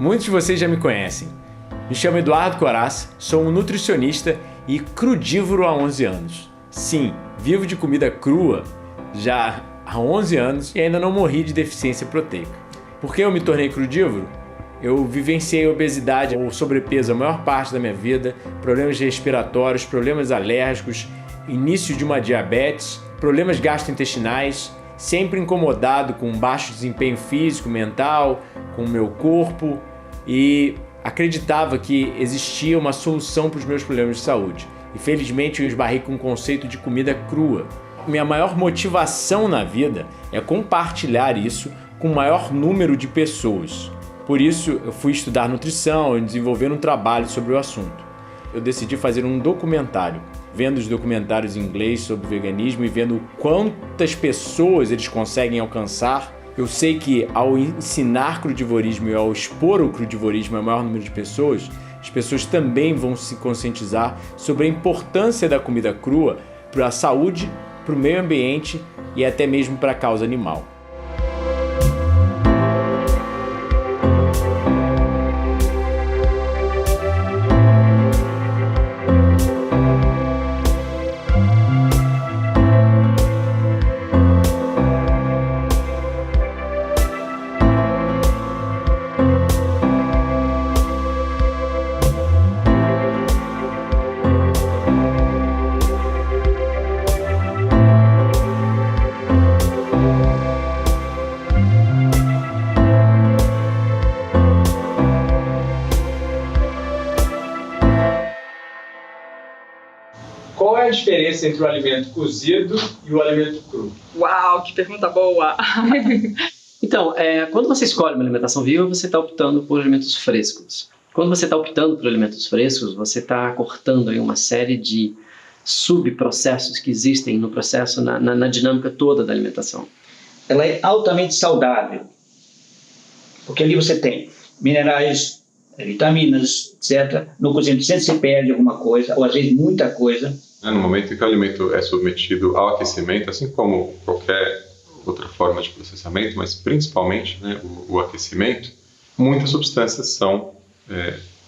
Muitos de vocês já me conhecem. Me chamo Eduardo Coraça, sou um nutricionista e crudívoro há 11 anos. Sim, vivo de comida crua já há 11 anos e ainda não morri de deficiência proteica. Por que eu me tornei crudívoro? Eu vivenciei obesidade ou sobrepeso a maior parte da minha vida, problemas respiratórios, problemas alérgicos, início de uma diabetes, problemas gastrointestinais, sempre incomodado com baixo desempenho físico, mental, com o meu corpo e acreditava que existia uma solução para os meus problemas de saúde. E felizmente eu esbarrei com o conceito de comida crua. Minha maior motivação na vida é compartilhar isso com o maior número de pessoas. Por isso eu fui estudar nutrição e desenvolver um trabalho sobre o assunto. Eu decidi fazer um documentário, vendo os documentários em inglês sobre veganismo e vendo quantas pessoas eles conseguem alcançar. Eu sei que ao ensinar crudivorismo e ao expor o crudivorismo ao maior número de pessoas, as pessoas também vão se conscientizar sobre a importância da comida crua para a saúde, para o meio ambiente e até mesmo para a causa animal. Qual é a diferença entre o alimento cozido e o alimento cru? Uau, que pergunta boa! Então, quando você escolhe uma alimentação viva, você está optando por alimentos frescos. Quando você está optando por alimentos frescos, você está cortando aí uma série de subprocessos que existem no processo, na dinâmica toda da alimentação. Ela é altamente saudável, porque ali você tem minerais, vitaminas, etc. No cozido sempre se perde alguma coisa, ou às vezes muita coisa. No momento em que o alimento é submetido ao aquecimento, assim como qualquer outra forma de processamento, mas principalmente o aquecimento, muitas substâncias são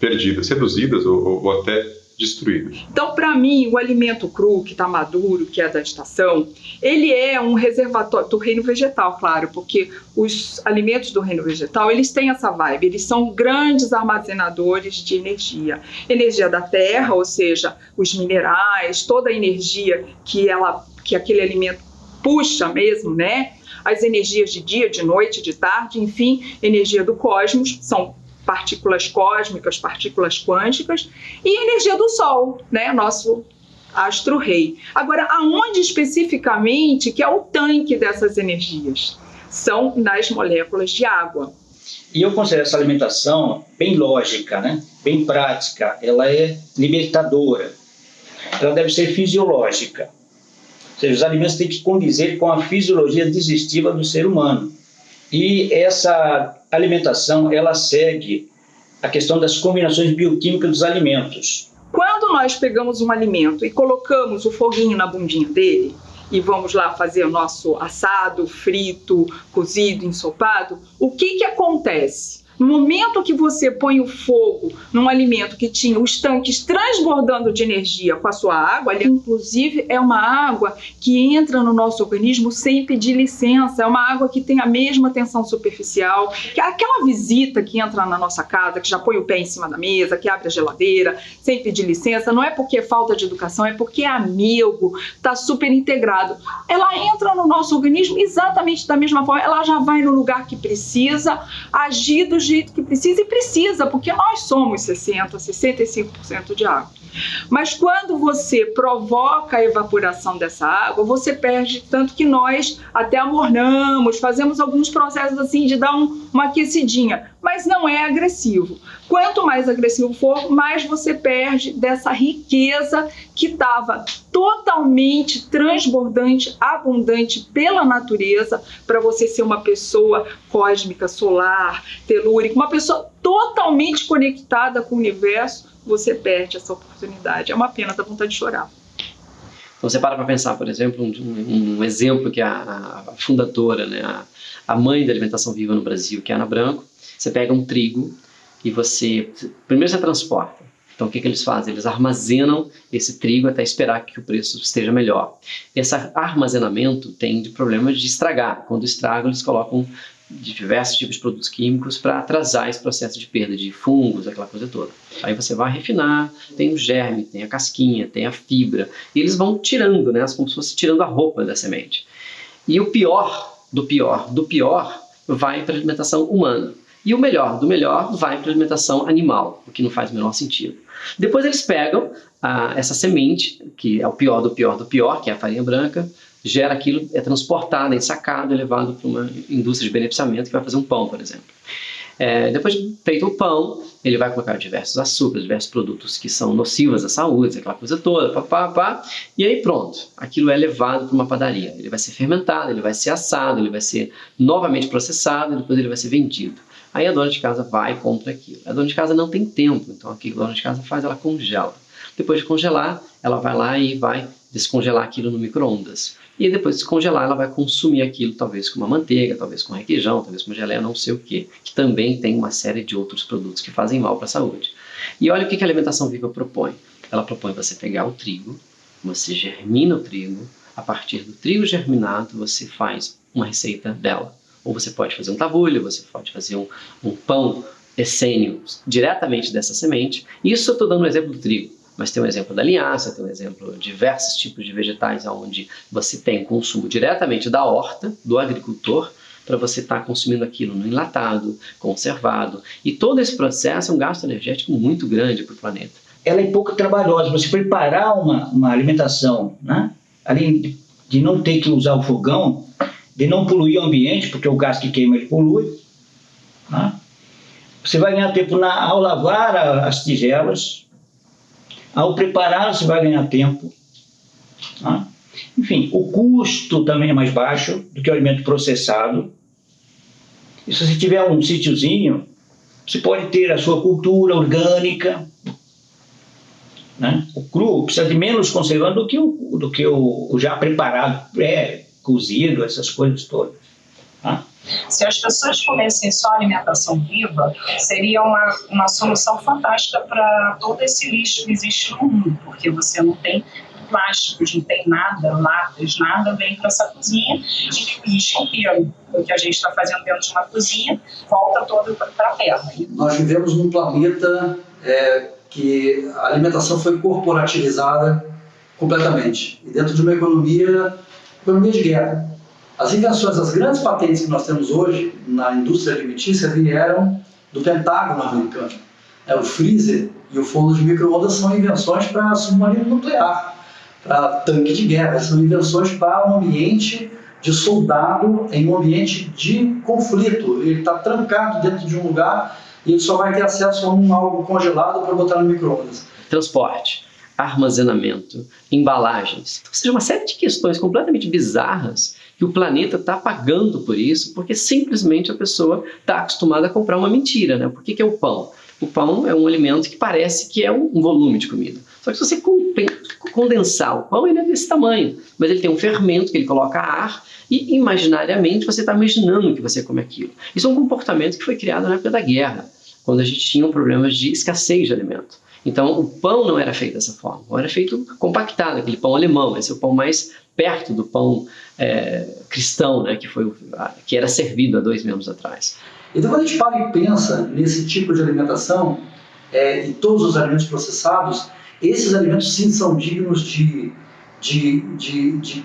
perdidas, reduzidas ou até destruídas. Então, para mim, o alimento cru, que está maduro, que é da estação, ele é um reservatório do reino vegetal, claro, porque os alimentos do reino vegetal, eles têm essa vibe, eles são grandes armazenadores de energia. Energia da terra, ou seja, os minerais, toda a energia que aquele alimento puxa mesmo, né? As energias de dia, de noite, de tarde, enfim, energia do cosmos, são partículas cósmicas, partículas quânticas, e a energia do Sol, né? Nosso astro-rei. Agora, aonde especificamente que é o tanque dessas energias? São nas moléculas de água. E eu considero essa alimentação bem lógica, né? Bem prática, ela é libertadora, ela deve ser fisiológica. Ou seja, os alimentos têm que condizer com a fisiologia digestiva do ser humano. E essa alimentação, ela segue a questão das combinações bioquímicas dos alimentos. Quando nós pegamos um alimento e colocamos o foguinho na bundinha dele, e vamos lá fazer o nosso assado, frito, cozido, ensopado, o que acontece? No momento que você põe o fogo num alimento que tinha os tanques transbordando de energia com a sua água, ali, inclusive é uma água que entra no nosso organismo sem pedir licença, é uma água que tem a mesma tensão superficial, que é aquela visita que entra na nossa casa, que já põe o pé em cima da mesa, que abre a geladeira sem pedir licença, não é porque é falta de educação, é porque é amigo, está super integrado. Ela entra no nosso organismo exatamente da mesma forma, ela já vai no lugar que precisa, agir do jeito que precisa, e precisa, porque nós somos 65% de água. Mas quando você provoca a evaporação dessa água, você perde, tanto que nós até amornamos, fazemos alguns processos assim de dar uma aquecidinha, mas não é agressivo. Quanto mais agressivo for, mais você perde dessa riqueza que estava totalmente transbordante, abundante pela natureza, para você ser uma pessoa cósmica, solar, telúrica, uma pessoa totalmente conectada com o universo. Você perde essa oportunidade. É uma pena, dá vontade de chorar. Então você para pensar, por exemplo, um exemplo que a fundadora, né, a mãe da alimentação viva no Brasil, que é a Ana Branco. Você pega um trigo e primeiro você transporta. Então, o que eles fazem? Eles armazenam esse trigo até esperar que o preço esteja melhor. Esse armazenamento tem problema de estragar. Quando estragam, eles colocam diversos tipos de produtos químicos para atrasar esse processo de perda de fungos, aquela coisa toda. Aí você vai refinar, tem o germe, tem a casquinha, tem a fibra, e eles vão tirando, né, como se fosse tirando a roupa da semente. E o pior do pior do pior vai para a alimentação humana. E o melhor do melhor vai para a alimentação animal, o que não faz o menor sentido. Depois eles pegam essa semente, que é o pior do pior do pior, que é a farinha branca, gera aquilo, é transportado, ensacado, é levado para uma indústria de beneficiamento que vai fazer um pão, por exemplo. Depois de feito o pão, ele vai colocar diversos açúcares, diversos produtos que são nocivos à saúde, aquela coisa toda, e aí pronto, aquilo é levado para uma padaria. Ele vai ser fermentado, ele vai ser assado, ele vai ser novamente processado e depois ele vai ser vendido. Aí a dona de casa vai e compra aquilo. A dona de casa não tem tempo, então o que a dona de casa faz? Ela congela. Depois de congelar, ela vai lá e vai descongelar aquilo no micro-ondas. E depois de descongelar, ela vai consumir aquilo, talvez com uma manteiga, talvez com requeijão, talvez com geleia, não sei o quê, que também tem uma série de outros produtos que fazem mal para a saúde. E olha o que a alimentação viva propõe. Ela propõe você pegar o trigo, você germina o trigo, a partir do trigo germinado você faz uma receita dela. Ou você pode fazer um tabulho, você pode fazer um pão essênio diretamente dessa semente. Isso eu estou dando um exemplo do trigo, mas tem um exemplo da linhaça, tem um exemplo de diversos tipos de vegetais onde você tem consumo diretamente da horta, do agricultor, para você estar consumindo aquilo no enlatado, conservado. E todo esse processo é um gasto energético muito grande para o planeta. Ela é pouco trabalhosa. Você preparar uma alimentação, né? Além de não ter que usar o fogão, de não poluir o ambiente, porque o gás que queima ele polui, né? Você vai ganhar tempo ao lavar as tigelas, ao preparar você vai ganhar tempo, né? Enfim, o custo também é mais baixo do que o alimento processado. E se você tiver um sítiozinho, você pode ter a sua cultura orgânica, né? O cru precisa de menos conservante do que o já preparado, cozido, essas coisas todas. Tá? Se as pessoas comessem só alimentação viva, seria uma solução fantástica para todo esse lixo que existe no mundo, porque você não tem plásticos, não tem nada, latas, nada vem para essa cozinha e lixo inteiro. O que a gente está fazendo dentro de uma cozinha volta todo para a terra. Nós vivemos num planeta que a alimentação foi corporativizada completamente. E dentro de uma economia de guerra. As invenções, as grandes patentes que nós temos hoje na indústria alimentícia vieram do Pentágono americano. O freezer e o forno de micro-ondas são invenções para submarino nuclear, para tanque de guerra, são invenções para um ambiente de soldado em um ambiente de conflito. Ele está trancado dentro de um lugar e ele só vai ter acesso a algo congelado para botar no micro-ondas. Transporte, armazenamento, embalagens. Ou seja, uma série de questões completamente bizarras que o planeta está pagando por isso, porque simplesmente a pessoa está acostumada a comprar uma mentira, né? Por que é o pão? O pão é um alimento que parece que é um volume de comida. Só que se você condensar o pão, ele é desse tamanho, mas ele tem um fermento que ele coloca ar e imaginariamente você está imaginando que você come aquilo. Isso é um comportamento que foi criado na época da guerra, quando a gente tinha problemas de escassez de alimento. Então, o pão não era feito dessa forma, o pão era feito compactado, aquele pão alemão, esse é o pão mais perto do pão cristão, né, que era servido há 2.000 anos atrás. Então, quando a gente para e pensa nesse tipo de alimentação, e todos os alimentos processados, esses alimentos sim são dignos de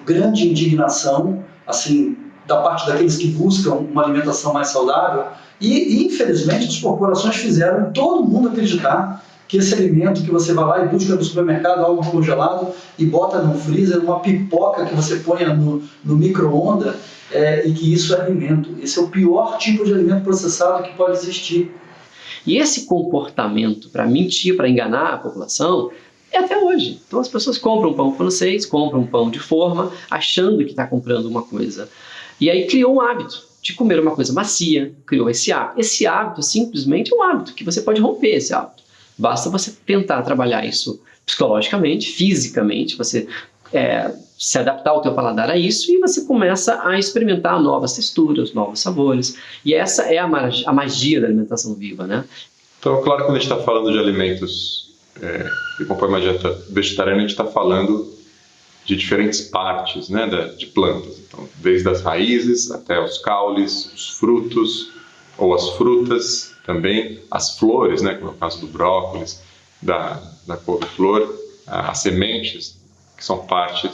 grande indignação, assim, da parte daqueles que buscam uma alimentação mais saudável, e infelizmente as corporações fizeram todo mundo acreditar que esse alimento que você vai lá e busca no supermercado algo congelado e bota no freezer, uma pipoca que você põe no micro-ondas, e que isso é alimento. Esse é o pior tipo de alimento processado que pode existir. E esse comportamento para mentir, para enganar a população, é até hoje. Então as pessoas compram pão francês, compram pão de forma, achando que está comprando uma coisa. E aí criou um hábito de comer uma coisa macia, criou esse hábito. Esse hábito simplesmente é um hábito que você pode romper esse hábito. Basta você tentar trabalhar isso psicologicamente, fisicamente, você se adaptar ao teu paladar a isso e você começa a experimentar novas texturas, novos sabores. E essa é a magia da alimentação viva, né? Então, claro, quando a gente está falando de alimentos que compõem uma dieta vegetariana, a gente está falando de diferentes partes, né, de plantas. Então, desde as raízes até os caules, os frutos ou as frutas também, as flores, né, como é o caso do brócolis, da couve-flor, as sementes, que são parte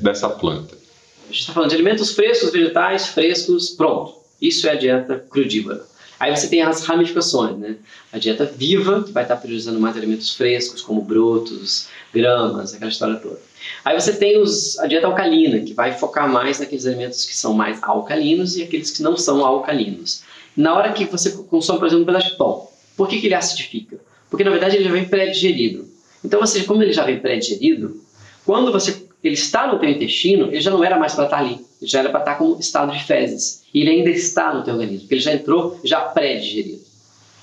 dessa planta. A gente está falando de alimentos frescos, vegetais frescos, pronto. Isso é a dieta crudívora. Aí você tem as ramificações, né? A dieta viva, que vai estar priorizando mais alimentos frescos, como brotos, gramas, aquela história toda. Aí você tem a dieta alcalina, que vai focar mais naqueles alimentos que são mais alcalinos e aqueles que não são alcalinos. Na hora que você consome, por exemplo, um pedaço de pão, por que ele acidifica? Porque, na verdade, ele já vem pré-digerido. Então, como ele já vem pré-digerido, quando ele está no teu intestino, ele já não era mais para estar ali. Ele já era para estar como estado de fezes. E ele ainda está no teu organismo, porque ele já entrou já pré-digerido.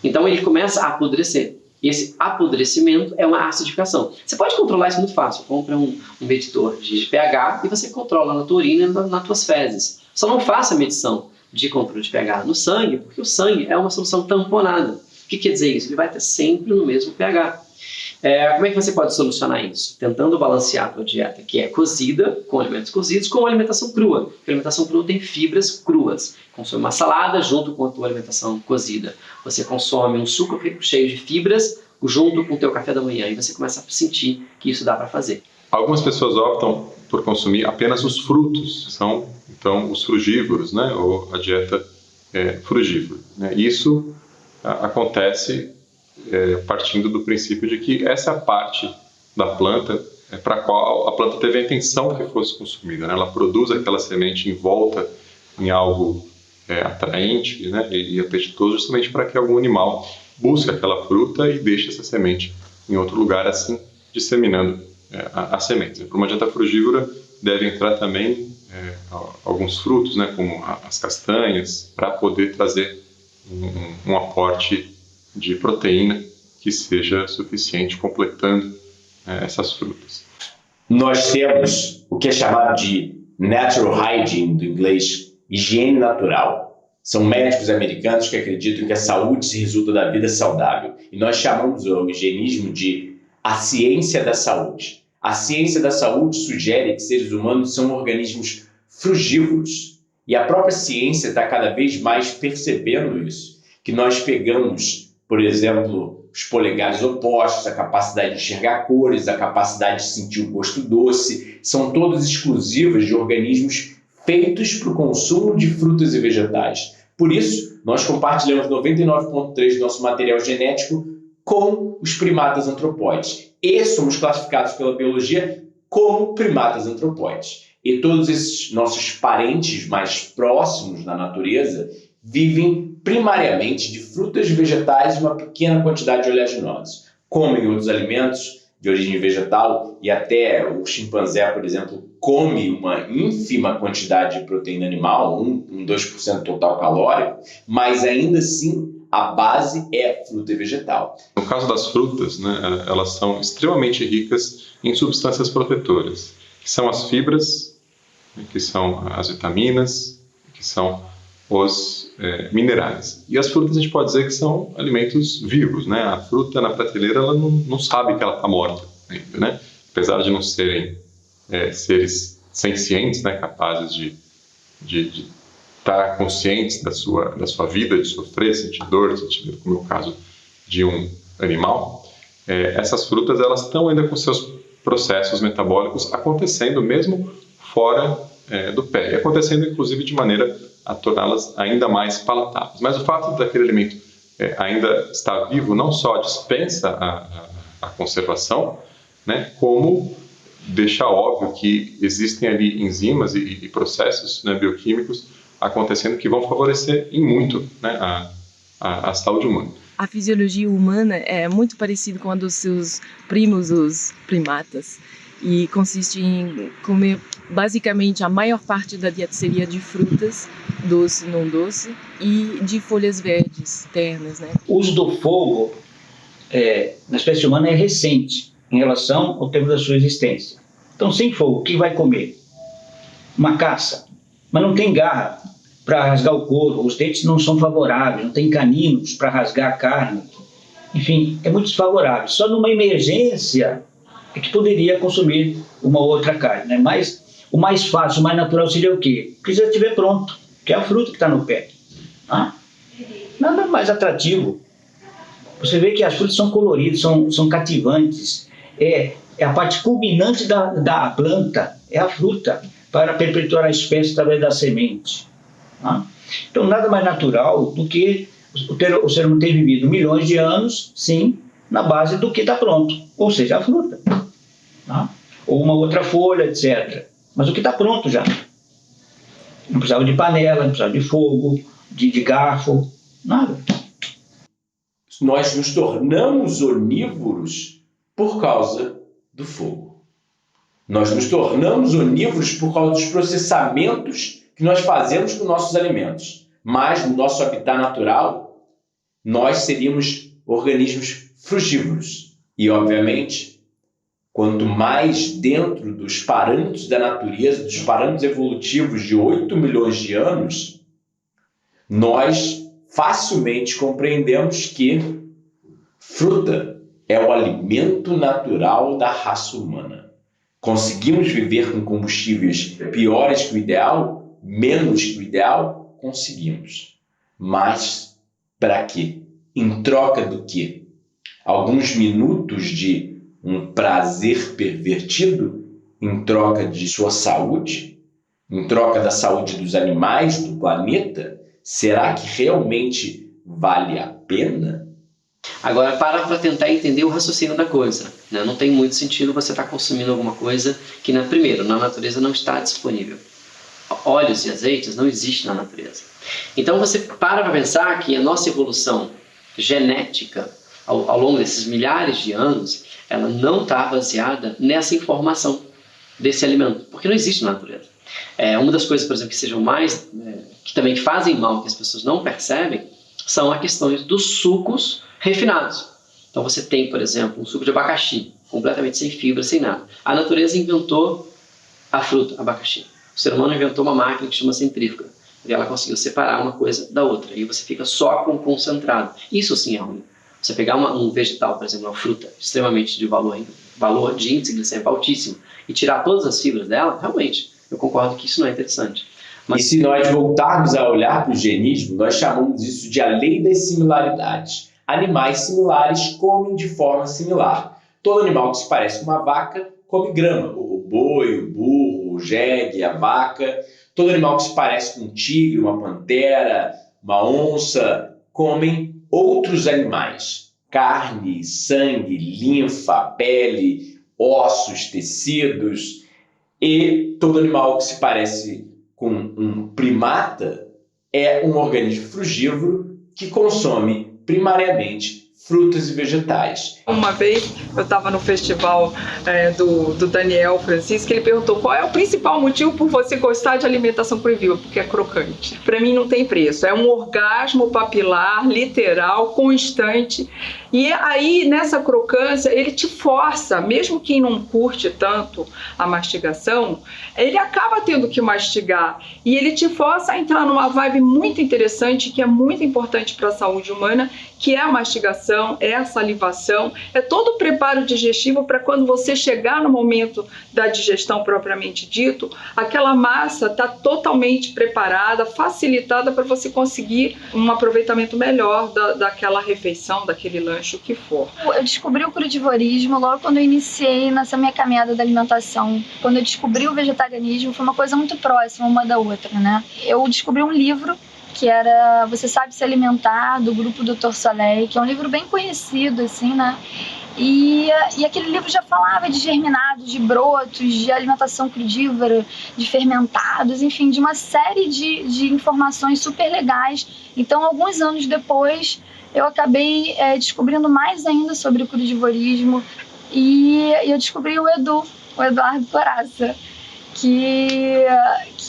Então ele começa a apodrecer. E esse apodrecimento é uma acidificação. Você pode controlar isso muito fácil. Compra um medidor de pH e você controla na tua urina e nas tuas fezes. Só não faça medição de controle de pH no sangue, porque o sangue é uma solução tamponada. O que quer dizer isso? Ele vai estar sempre no mesmo pH. Como é que você pode solucionar isso? Tentando balancear a tua dieta, que é cozida, com alimentos cozidos, com alimentação crua. Porque a alimentação crua tem fibras cruas. Consome uma salada junto com a tua alimentação cozida. Você consome um suco cheio de fibras junto com o teu café da manhã. E você começa a sentir que isso dá para fazer. Algumas pessoas optam por consumir apenas os frutos. São, então, os frugívoros, né? Ou a dieta frugívora. Né? Isso acontece partindo do princípio de que essa parte da planta para a qual a planta teve a intenção que fosse consumida, né? Ela produz aquela semente envolta em algo atraente, né? e apetitoso, justamente para que algum animal busque aquela fruta e deixe essa semente em outro lugar, assim disseminando as sementes. Para uma dieta frugívora deve entrar também alguns frutos, né? Como as castanhas, para poder trazer um aporte de proteína que seja suficiente, completando essas frutas. Nós temos o que é chamado de natural hygiene, do inglês, higiene natural. São médicos americanos que acreditam que a saúde se resulta da vida saudável. E nós chamamos o higienismo de a ciência da saúde. A ciência da saúde sugere que seres humanos são organismos frugívoros. E a própria ciência está cada vez mais percebendo isso. Que nós pegamos, por exemplo, os polegares opostos, a capacidade de enxergar cores, a capacidade de sentir o gosto doce, são todas exclusivas de organismos feitos para o consumo de frutas e vegetais. Por isso, nós compartilhamos 99,3% do nosso material genético com os primatas antropóides. E somos classificados pela biologia como primatas antropóides. E todos esses nossos parentes mais próximos na natureza vivem primariamente de frutas, vegetais e uma pequena quantidade de oleaginosos. Comem outros alimentos de origem vegetal e até o chimpanzé, por exemplo, come uma ínfima quantidade de proteína animal, 2% total calórico, mas ainda assim a base é fruta e vegetal. No caso das frutas, né, elas são extremamente ricas em substâncias protetoras, que são as fibras, que são as vitaminas, que são os minerais. E as frutas a gente pode dizer que são alimentos vivos, né? A fruta na prateleira ela não sabe que ela está morta ainda, né? Apesar de não serem seres sencientes, né? Capazes de estar conscientes da sua vida, de sofrer, sentir dor, sentir medo, como é o caso de um animal. Essas frutas elas estão ainda com seus processos metabólicos acontecendo mesmo fora do pé, e acontecendo inclusive de maneira a torná-las ainda mais palatáveis. Mas o fato daquele alimento ainda estar vivo não só dispensa a conservação, né, como deixa óbvio que existem ali enzimas e processos, né, bioquímicos acontecendo que vão favorecer em muito, né, a saúde humana. A fisiologia humana é muito parecida com a dos seus primos, os primatas, e consiste em comer basicamente a maior parte da dieta seria de frutas, doce, não doce, e de folhas verdes, ternas, né? O uso do fogo na espécie humana é recente em relação ao tempo da sua existência. Então, sem fogo, o que vai comer? Uma caça, mas não tem garra para rasgar o couro, os dentes não são favoráveis, não tem caninos para rasgar a carne. enfim, é muito desfavorável. Só numa emergência é que poderia consumir uma outra carne, né? Mas o mais fácil, o mais natural seria o quê? Que já estiver pronto, que é a fruta que está no pé. Ah? Nada mais atrativo. Você vê que as frutas são coloridas, são cativantes. É a parte culminante da planta, é a fruta, para perpetuar a espécie através da semente. Ah? Então, nada mais natural do que o ser humano ter vivido milhões de anos, sim, na base do que está pronto, ou seja, a fruta. Ah? Ou uma outra folha, etc. Mas o que está pronto já. Não precisava de panela, não precisava de fogo, de garfo, nada. Nós nos tornamos onívoros por causa do fogo. Nós nos tornamos onívoros por causa dos processamentos que nós fazemos com nossos alimentos. Mas no nosso habitat natural, nós seríamos organismos frugívoros. E, obviamente, quanto mais dentro dos parâmetros da natureza, dos parâmetros evolutivos de 8 milhões de anos, nós facilmente compreendemos que fruta é o alimento natural da raça humana. Conseguimos viver com combustíveis piores que o ideal, menos que o ideal? Conseguimos. Mas para quê? Em troca do quê? Alguns minutos de um prazer pervertido em troca de sua saúde? Em troca da saúde dos animais do planeta? Será que realmente vale a pena? Agora, para tentar entender o raciocínio da coisa, né? Não tem muito sentido você estar consumindo alguma coisa que, primeiro, na natureza não está disponível. Óleos e azeites não existem na natureza. Então, você para pensar que a nossa evolução genética, ao longo desses milhares de anos, ela não está baseada nessa informação desse alimento, porque não existe na natureza. Uma das coisas, por exemplo, que sejam mais, que também fazem mal, que as pessoas não percebem, são as questões dos sucos refinados. Então você tem, por exemplo, um suco de abacaxi, completamente sem fibra, sem nada. A natureza inventou a fruta, abacaxi. O ser humano inventou uma máquina que chama centrífuga, e ela conseguiu separar uma coisa da outra, e você fica só com o concentrado. Isso sim é ruim. Você pegar um vegetal, por exemplo, uma fruta extremamente de valor de índice glicêmico altíssimo, e tirar todas as fibras dela, realmente, eu concordo que isso não é interessante. Mas se nós voltarmos a olhar para o genismo, nós chamamos isso de a lei das similaridades. Animais similares comem de forma similar. Todo animal que se parece com uma vaca come grama. O boi, o burro, o jegue, a vaca. Todo animal que se parece com um tigre, uma pantera, uma onça, comem outros animais. Carne, sangue, linfa, pele, ossos, tecidos. E todo animal que se parece com um primata é um organismo frugívoro que consome primariamente frutas e vegetais. Uma vez eu estava no festival do Daniel Francisco, ele perguntou qual é o principal motivo por você gostar de alimentação proibida, porque é crocante. Para mim não tem preço, é um orgasmo papilar, literal, constante. E aí nessa crocância ele te força, mesmo quem não curte tanto a mastigação, ele acaba tendo que mastigar e ele te força a entrar numa vibe muito interessante, que é muito importante para a saúde humana, que é a mastigação, é a salivação, é todo o preparo digestivo para quando você chegar no momento da digestão propriamente dito, aquela massa está totalmente preparada, facilitada para você conseguir um aproveitamento melhor daquela refeição, daquele lanche, o que for. Eu descobri o crudivorismo logo quando eu iniciei nessa minha caminhada da alimentação. Quando eu descobri o vegetarianismo, foi uma coisa muito próxima uma da outra, né? Eu descobri um livro que era Você Sabe Se Alimentar, do grupo Dr. Soleil, que é um livro bem conhecido, assim, né? E aquele livro já falava de germinados, de brotos, de alimentação crudívora, de fermentados, enfim, de uma série de informações super legais. Então, alguns anos depois, eu acabei descobrindo mais ainda sobre o crudivorismo e eu descobri o Eduardo Corazza, que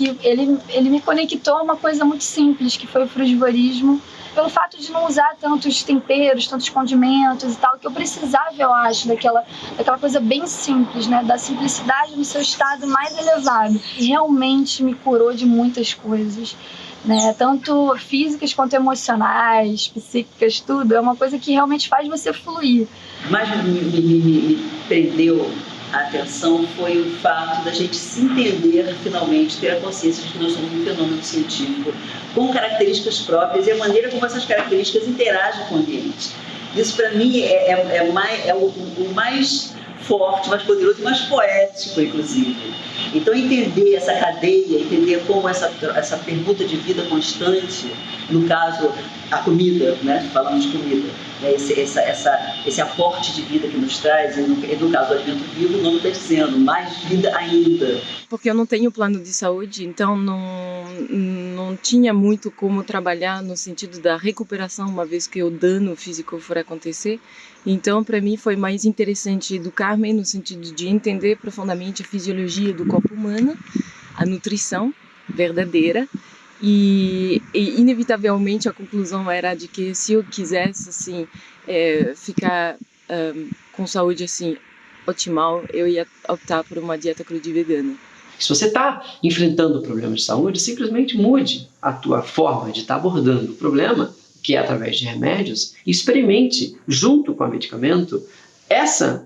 que ele me conectou a uma coisa muito simples, que foi o frugivorismo, pelo fato de não usar tantos temperos, tantos condimentos e tal, que eu precisava, eu acho, daquela coisa bem simples, né? Da simplicidade no seu estado mais elevado. E realmente me curou de muitas coisas, né? Tanto físicas quanto emocionais, psíquicas, tudo. É uma coisa que realmente faz você fluir. Mas me prendeu a atenção foi o fato da gente se entender, finalmente, ter a consciência de que nós somos um fenômeno científico com características próprias e a maneira como essas características interagem com o ambiente. Isso, para mim, é o mais forte, mais poderoso e mais poético, inclusive. Então, entender essa cadeia, entender como essa pergunta de vida constante, no caso, a comida, né? Falamos de comida, né? Esse aporte de vida que nos traz, e no caso do alimento vivo, o nome está dizendo, mais vida ainda. Porque eu não tenho plano de saúde, então não tinha muito como trabalhar no sentido da recuperação, uma vez que o dano físico for acontecer. Então, para mim, foi mais interessante educar-me no sentido de entender profundamente a fisiologia do corpo humano, a nutrição verdadeira, e inevitavelmente a conclusão era de que se eu quisesse assim ficar com saúde assim otimal, eu ia optar por uma dieta crudivegana. Se você está enfrentando problemas de saúde, simplesmente mude a tua forma de estar abordando o problema, que é através de remédios, e experimente, junto com o medicamento,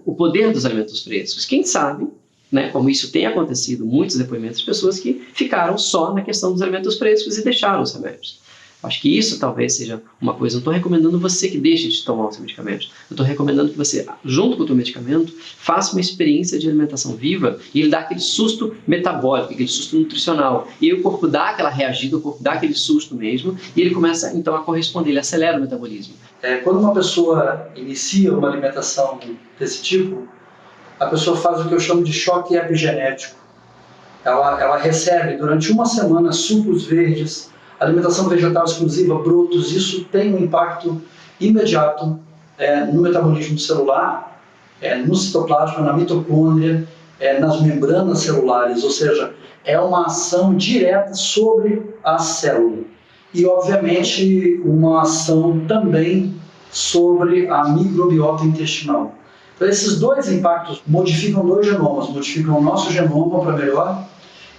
o poder dos alimentos frescos. Quem sabe, né, como isso tem acontecido, muitos depoimentos de pessoas que ficaram só na questão dos alimentos frescos e deixaram os remédios. Acho que isso talvez seja uma coisa. Eu não estou recomendando você que deixe de tomar o seu medicamento. Eu estou recomendando que você, junto com o seu medicamento, faça uma experiência de alimentação viva e ele dá aquele susto metabólico, aquele susto nutricional. E aí o corpo dá aquela reagida, o corpo dá aquele susto mesmo e ele começa então a corresponder, ele acelera o metabolismo. Quando uma pessoa inicia uma alimentação desse tipo, a pessoa faz o que eu chamo de choque epigenético. Ela recebe durante uma semana sucos verdes, alimentação vegetal exclusiva, brotos. Isso tem um impacto imediato no metabolismo celular, no citoplasma, na mitocôndria, nas membranas celulares, ou seja, é uma ação direta sobre a célula. E, obviamente, uma ação também sobre a microbiota intestinal. Então, esses dois impactos modificam dois genomas, modificam o nosso genoma para melhor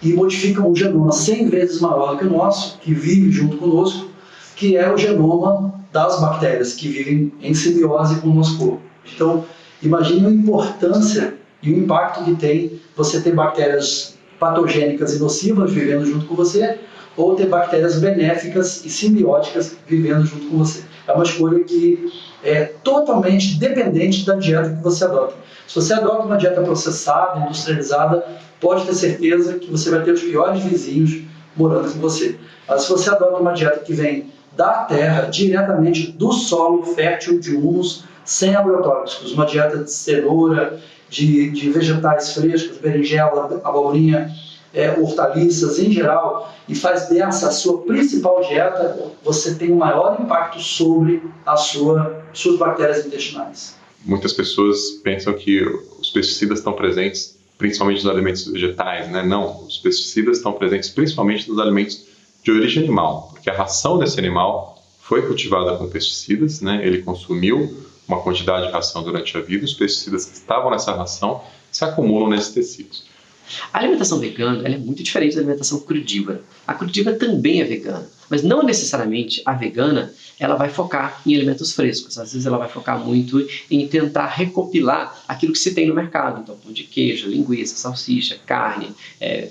e modificam um genoma 100 vezes maior do que o nosso, que vive junto conosco, que é o genoma das bactérias, que vivem em simbiose com o nosso corpo. Então, imagine a importância e o impacto que tem você ter bactérias patogênicas e nocivas vivendo junto com você, ou ter bactérias benéficas e simbióticas vivendo junto com você. É uma escolha que é totalmente dependente da dieta que você adota. Se você adota uma dieta processada, industrializada, pode ter certeza que você vai ter os piores vizinhos morando com você. Mas se você adota uma dieta que vem da terra, diretamente do solo fértil de humus, sem agrotóxicos, uma dieta de cenoura, de vegetais frescos, berinjela, abobrinha, hortaliças em geral, e faz dessa a sua principal dieta, você tem um maior impacto sobre suas bactérias intestinais. Muitas pessoas pensam que os pesticidas estão presentes principalmente nos alimentos vegetais, né? Não, os pesticidas estão presentes principalmente nos alimentos de origem animal, porque a ração desse animal foi cultivada com pesticidas, né? Ele consumiu uma quantidade de ração durante a vida, os pesticidas que estavam nessa ração se acumulam nesses tecidos. A alimentação vegana é muito diferente da alimentação crudívora. A crudívora também é vegana, mas não necessariamente a vegana ela vai focar em alimentos frescos. Às vezes ela vai focar muito em tentar recopilar aquilo que se tem no mercado. Então, pão de queijo, linguiça, salsicha, carne,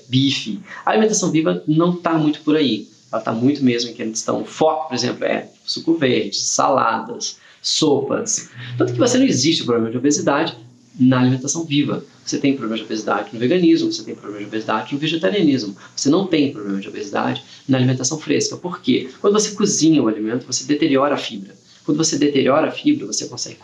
bife. A alimentação viva não está muito por aí. Ela está muito mesmo em que eles estão... O foco, por exemplo, é suco verde, saladas, sopas. Tanto que você não existe o problema de obesidade na alimentação viva. Você tem problema de obesidade no veganismo, você tem problema de obesidade no vegetarianismo. Você não tem problema de obesidade na alimentação fresca. Por quê? Quando você cozinha o alimento, você deteriora a fibra. Quando você deteriora a fibra, você consegue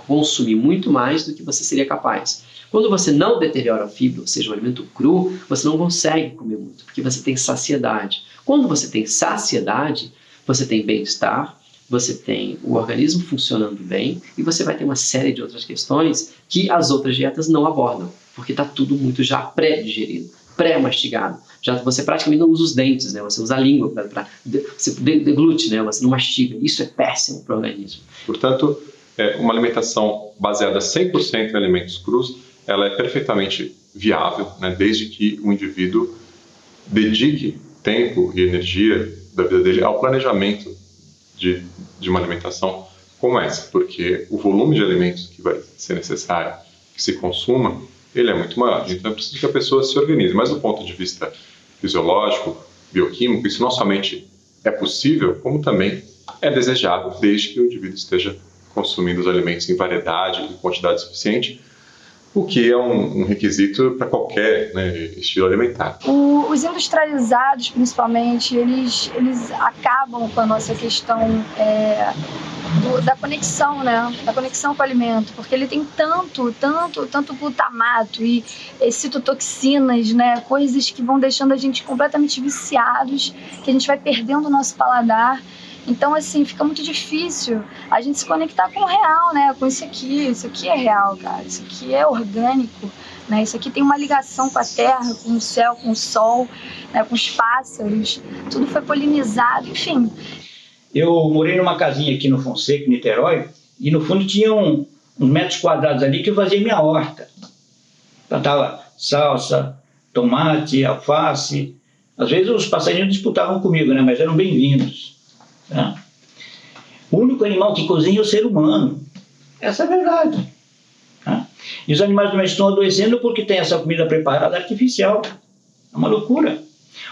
consumir muito mais do que você seria capaz. Quando você não deteriora a fibra, ou seja, o alimento cru, você não consegue comer muito, porque você tem saciedade. Quando você tem saciedade, você tem bem-estar, você tem o organismo funcionando bem e você vai ter uma série de outras questões que as outras dietas não abordam, porque está tudo muito já pré-digerido, pré-mastigado. Já você praticamente não usa os dentes, né? Você usa a língua, você deglute, né? Você não mastiga. Isso é péssimo para o organismo. Portanto, uma alimentação baseada 100% em alimentos crus, ela é perfeitamente viável, né? Desde que o indivíduo dedique tempo e energia da vida dele ao planejamento de uma alimentação como essa, porque o volume de alimentos que vai ser necessário que se consuma, ele é muito maior. Então é preciso que a pessoa se organize. Mas do ponto de vista fisiológico, bioquímico, isso não somente é possível, como também é desejável, desde que o indivíduo esteja consumindo os alimentos em variedade e quantidade suficiente, o que é um requisito para qualquer, né, estilo alimentar. Os industrializados, principalmente, eles acabam com a nossa questão da conexão, né? Da conexão com o alimento, porque ele tem tanto glutamato e citotoxinas, né? Coisas que vão deixando a gente completamente viciados, que a gente vai perdendo o nosso paladar. Então, assim, fica muito difícil a gente se conectar com o real, né? Com isso aqui é real, cara. Isso aqui é orgânico, né? Isso aqui tem uma ligação com a terra, com o céu, com o sol, né? Com os pássaros. Tudo foi polinizado, enfim. Eu morei numa casinha aqui no Fonseca, em Niterói, e no fundo tinha uns metros quadrados ali que eu fazia minha horta. Plantava salsa, tomate, alface. Às vezes os passarinhos disputavam comigo, né? Mas eram bem-vindos. Tá? O único animal que cozinha é o ser humano. Essa é a verdade. Tá? E os animais domésticos estão adoecendo porque tem essa comida preparada artificial. É uma loucura.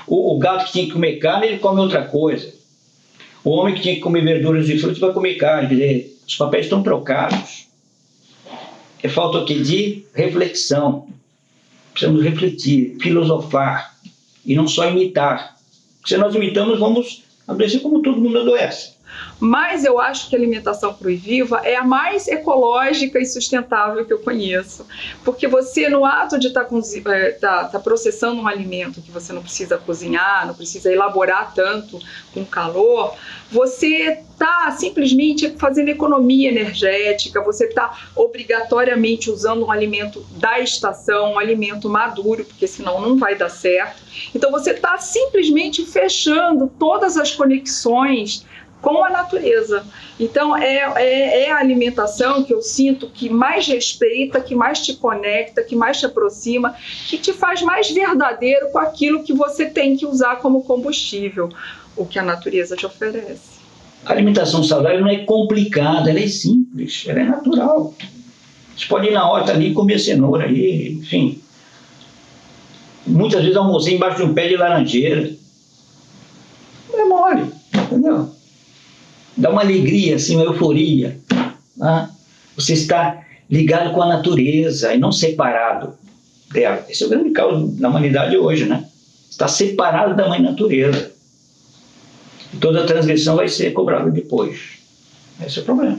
O gato que tinha que comer carne, ele come outra coisa. O homem que tinha que comer verduras e frutas vai comer carne. Quer dizer, os papéis estão trocados. É falta o quê? De reflexão. Precisamos refletir, filosofar e não só imitar. Se nós imitamos, vamos adoecer como todo mundo adoece. Mas eu acho que a alimentação crua e viva é a mais ecológica e sustentável que eu conheço. Porque você, no ato de tá processando um alimento que você não precisa cozinhar, não precisa elaborar tanto com calor, você está simplesmente fazendo economia energética, você está obrigatoriamente usando um alimento da estação, um alimento maduro, porque senão não vai dar certo. Então você está simplesmente fechando todas as conexões com a natureza. Então é a alimentação que eu sinto que mais respeita, que mais te conecta, que mais te aproxima, que te faz mais verdadeiro com aquilo que você tem que usar como combustível, o que a natureza te oferece. A alimentação saudável não é complicada, ela é simples, ela é natural. Você pode ir na horta ali e comer cenoura aí, enfim. Muitas vezes almocei embaixo de um pé de laranjeira. Não é mole, entendeu? Dá uma alegria, assim, uma euforia. Né? Você está ligado com a natureza e não separado dela. Esse é o grande caos da humanidade hoje, né? Está separado da mãe natureza. E toda transgressão vai ser cobrada depois. Esse é o problema.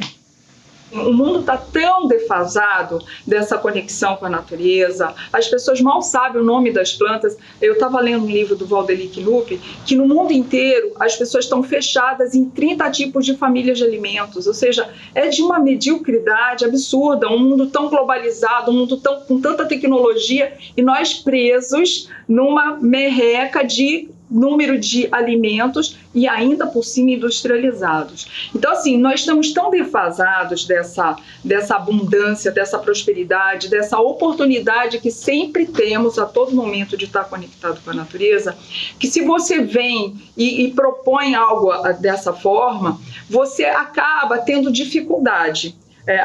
O mundo está tão defasado dessa conexão com a natureza, as pessoas mal sabem o nome das plantas. Eu estava lendo um livro do Valdeli Knupp, que no mundo inteiro as pessoas estão fechadas em 30 tipos de famílias de alimentos, ou seja, é de uma mediocridade absurda, um mundo tão globalizado, um mundo com tanta tecnologia, e nós presos numa merreca de número de alimentos e ainda por cima industrializados. Então, assim, nós estamos tão defasados dessa abundância, dessa prosperidade, dessa oportunidade que sempre temos a todo momento de estar conectado com a natureza, que se você vem e propõe algo dessa forma, você acaba tendo dificuldade.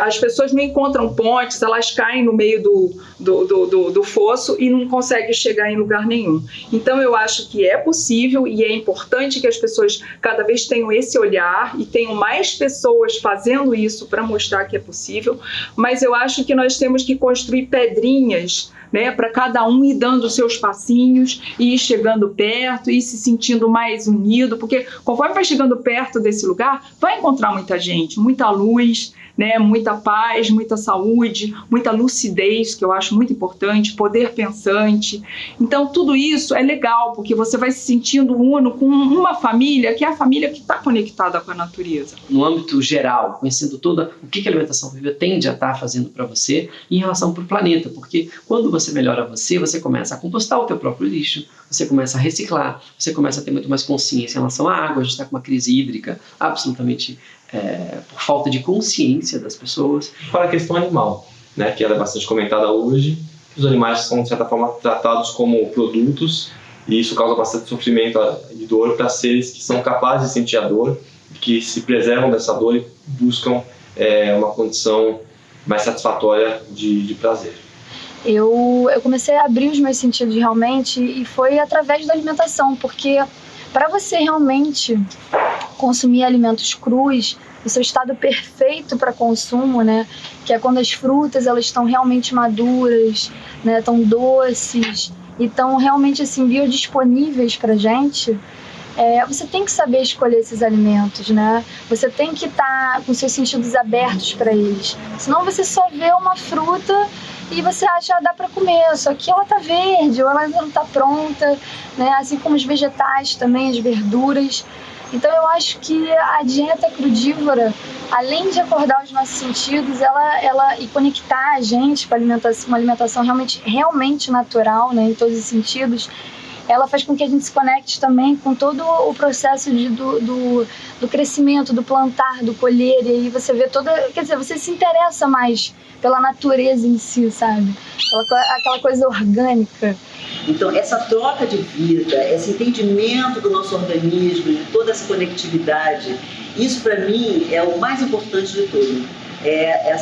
As pessoas não encontram pontes, elas caem no meio do fosso e não conseguem chegar em lugar nenhum. Então eu acho que é possível e é importante que as pessoas cada vez tenham esse olhar e tenham mais pessoas fazendo isso para mostrar que é possível, mas eu acho que nós temos que construir pedrinhas, né, para cada um ir dando seus passinhos e ir chegando perto e se sentindo mais unido, porque conforme vai chegando perto desse lugar, vai encontrar muita gente, muita luz, né? Muita paz, muita saúde, muita lucidez, que eu acho muito importante, poder pensante. Então, tudo isso é legal, porque você vai se sentindo uno com uma família, que é a família que está conectada com a natureza. No âmbito geral, conhecendo toda o que a alimentação viva tende a estar fazendo para você em relação para o planeta, porque quando você melhora você começa a compostar o teu próprio lixo, você começa a reciclar, você começa a ter muito mais consciência em relação à água. A gente está com uma crise hídrica absolutamente por falta de consciência das pessoas. Para a questão animal, né, que ela é bastante comentada hoje, os animais são, de certa forma, tratados como produtos, e isso causa bastante sofrimento e dor para seres que são capazes de sentir a dor, que se preservam dessa dor e buscam uma condição mais satisfatória de prazer. Eu comecei a abrir os meus sentidos realmente, e foi através da alimentação, porque para você realmente consumir alimentos crus, o seu estado perfeito para consumo, né, que é quando as frutas elas estão realmente maduras, né, estão doces e estão realmente assim biodisponíveis para gente, você tem que saber escolher esses alimentos, né? Você tem que estar com seus sentidos abertos para eles. Senão você só vê uma fruta e você acha, dá para comer, só que ela tá verde ou ela ainda não tá pronta, né? Assim como os vegetais também, as verduras. Então eu acho que a dieta crudívora, além de acordar os nossos sentidos, ela e conectar a gente com uma alimentação realmente natural, né, em todos os sentidos, ela faz com que a gente se conecte também com todo o processo do crescimento, do plantar, do colher, e aí você vê quer dizer, você se interessa mais pela natureza em si, sabe? Aquela coisa orgânica. Então, essa troca de vida, esse entendimento do nosso organismo, de toda essa conectividade, isso para mim é o mais importante de tudo. É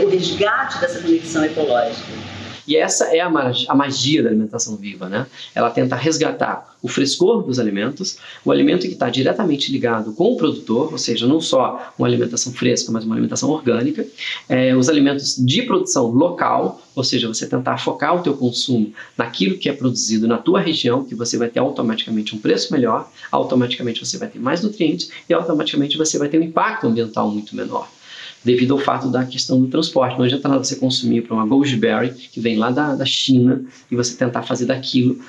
o resgate dessa conexão ecológica. E essa é a magia da alimentação viva, né? Ela tenta resgatar o frescor dos alimentos, o alimento que está diretamente ligado com o produtor, ou seja, não só uma alimentação fresca, mas uma alimentação orgânica, os alimentos de produção local, ou seja, você tentar focar o teu consumo naquilo que é produzido na tua região, que você vai ter automaticamente um preço melhor, automaticamente você vai ter mais nutrientes e automaticamente você vai ter um impacto ambiental muito menor, devido ao fato da questão do transporte. Não adianta nada você consumir para uma goji-berry que vem lá da China e você tentar fazer daquilo,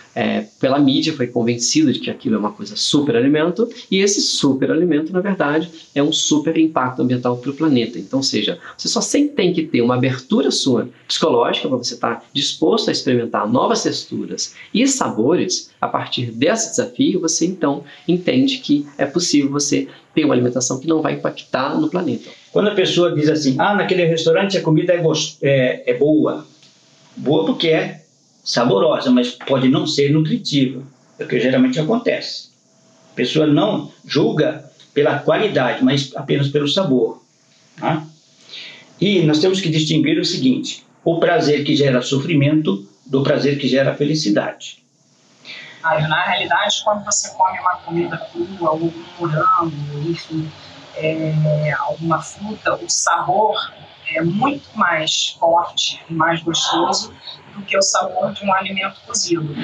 pela mídia foi convencido de que aquilo é uma coisa super alimento, e esse super alimento, na verdade, é um super impacto ambiental para o planeta. Então, ou seja, você só tem que ter uma abertura sua psicológica para você estar disposto a experimentar novas texturas e sabores. A partir desse desafio, você então entende que é possível você ter uma alimentação que não vai impactar no planeta. Quando a pessoa diz assim, naquele restaurante a comida é boa. Boa porque é saborosa, mas pode não ser nutritiva. É o que geralmente acontece. A pessoa não julga pela qualidade, mas apenas pelo sabor. Tá? E nós temos que distinguir o seguinte, o prazer que gera sofrimento do prazer que gera felicidade. Na realidade, quando você come uma comida crua, ou um morango, enfim, alguma fruta, o sabor é muito mais forte e mais gostoso do que o sabor de um alimento cozido.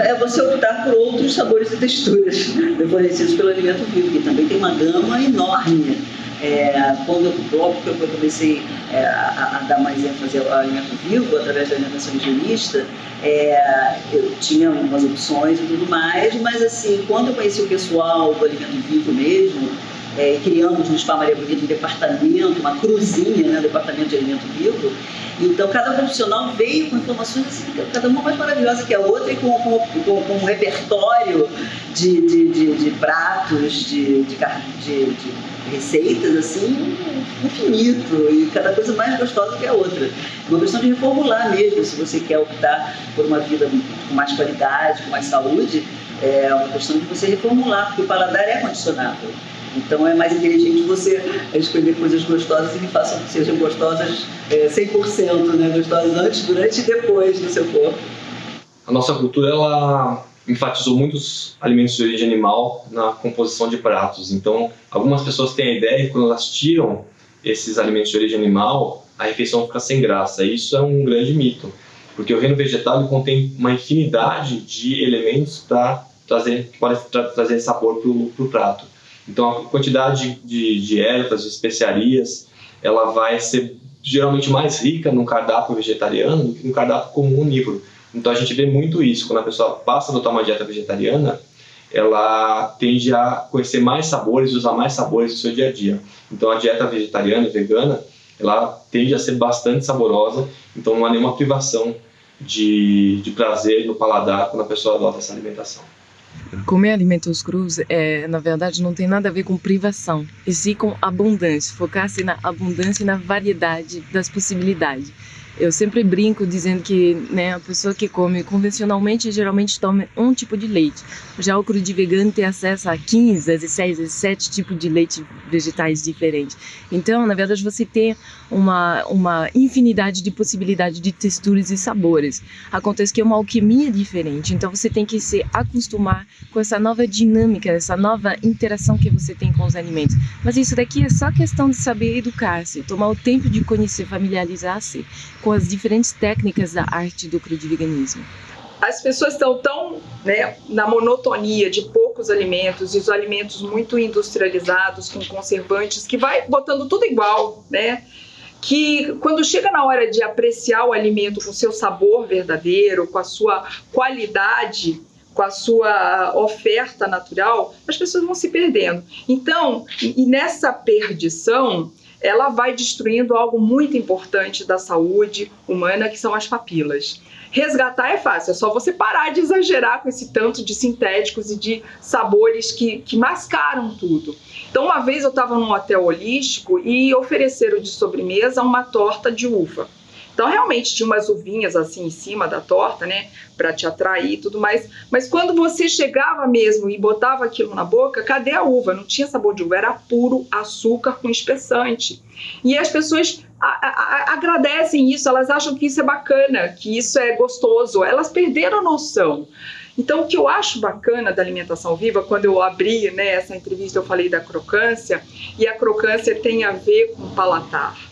É você optar por outros sabores e texturas fornecidos pelo alimento vivo, que também tem uma gama enorme. Quando eu comecei a dar mais ênfase ao alimento vivo, através da alimentação higienista, eu tinha umas opções e tudo mais, mas assim, quando eu conheci o pessoal do alimento vivo mesmo, criamos no Spa Maria Bonita um departamento, uma cruzinha, né, departamento de alimento vivo. Então, cada profissional veio com informações, assim, cada uma mais maravilhosa que a outra, e com um repertório de pratos, de receitas, assim, infinito, e cada coisa mais gostosa que a outra. É uma questão de reformular mesmo, se você quer optar por uma vida com mais qualidade, com mais saúde, é uma questão de você reformular, porque o paladar é condicionável. Então é mais inteligente você escolher coisas gostosas e que façam que sejam gostosas 100%, né? Gostosas antes, durante e depois do seu corpo. A nossa cultura, ela enfatizou muitos alimentos de origem animal na composição de pratos. Então, algumas pessoas têm a ideia que quando elas tiram esses alimentos de origem animal, a refeição fica sem graça. Isso é um grande mito, porque o reino vegetal contém uma infinidade de elementos que podem trazer sabor para o prato. Então a quantidade de ervas, de especiarias, ela vai ser geralmente mais rica no cardápio vegetariano do que no cardápio comum onívoro. Então a gente vê muito isso, quando a pessoa passa a adotar uma dieta vegetariana, ela tende a conhecer mais sabores, usar mais sabores no seu dia a dia. Então a dieta vegetariana e vegana, ela tende a ser bastante saborosa, então não há nenhuma privação de prazer no paladar quando a pessoa adota essa alimentação. Comer alimentos crus, na verdade, não tem nada a ver com privação, e sim com abundância, focar-se na abundância e na variedade das possibilidades. Eu sempre brinco dizendo que, né, a pessoa que come convencionalmente geralmente toma um tipo de leite. Já o cru de vegano tem acesso a 15, 16, 17 tipos de leite vegetais diferentes. Então, na verdade, você tem uma infinidade de possibilidades de texturas e sabores. Acontece que é uma alquimia diferente, então você tem que se acostumar com essa nova dinâmica, essa nova interação que você tem com os alimentos. Mas isso daqui é só questão de saber educar-se, tomar o tempo de conhecer, familiarizar-se com as diferentes técnicas da arte do crudiveganismo. As pessoas estão tão, né, na monotonia de poucos alimentos, e os alimentos muito industrializados, com conservantes, que vai botando tudo igual, né? Que quando chega na hora de apreciar o alimento com seu sabor verdadeiro, com a sua qualidade, com a sua oferta natural, as pessoas vão se perdendo. Então, e nessa perdição, ela vai destruindo algo muito importante da saúde humana, que são as papilas. Resgatar é fácil, é só você parar de exagerar com esse tanto de sintéticos e de sabores que mascaram tudo. Então, uma vez eu estava num hotel holístico e ofereceram de sobremesa uma torta de uva. Então, realmente, tinha umas uvinhas assim em cima da torta, né, para te atrair e tudo mais. Mas quando você chegava mesmo e botava aquilo na boca, cadê a uva? Não tinha sabor de uva, era puro açúcar com espessante. E as pessoas agradecem isso, elas acham que isso é bacana, que isso é gostoso. Elas perderam a noção. Então, o que eu acho bacana da alimentação viva, quando eu abri, né, essa entrevista, eu falei da crocância, e a crocância tem a ver com palatar.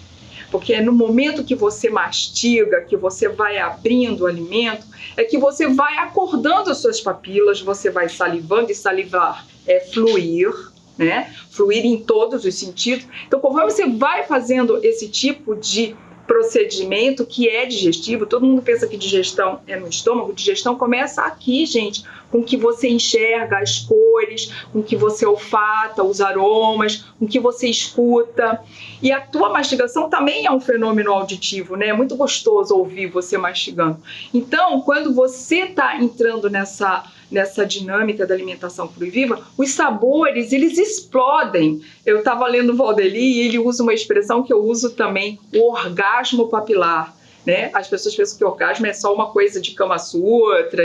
Porque é no momento que você mastiga, que você vai abrindo o alimento, é que você vai acordando as suas papilas, você vai salivando, e salivar é fluir, né? Fluir em todos os sentidos. Então, conforme você vai fazendo esse tipo de procedimento que é digestivo, todo mundo pensa que digestão é no estômago, digestão começa aqui, gente, com que você enxerga as cores, com que você olfata os aromas, com que você escuta. E a tua mastigação também é um fenômeno auditivo, né? É muito gostoso ouvir você mastigando. Então, quando você está entrando nessa dinâmica da alimentação crua e viva, os sabores, eles explodem. Eu estava lendo o Valdeli e ele usa uma expressão que eu uso também, o orgasmo papilar. Né? As pessoas pensam que orgasmo é só uma coisa de Kama Sutra,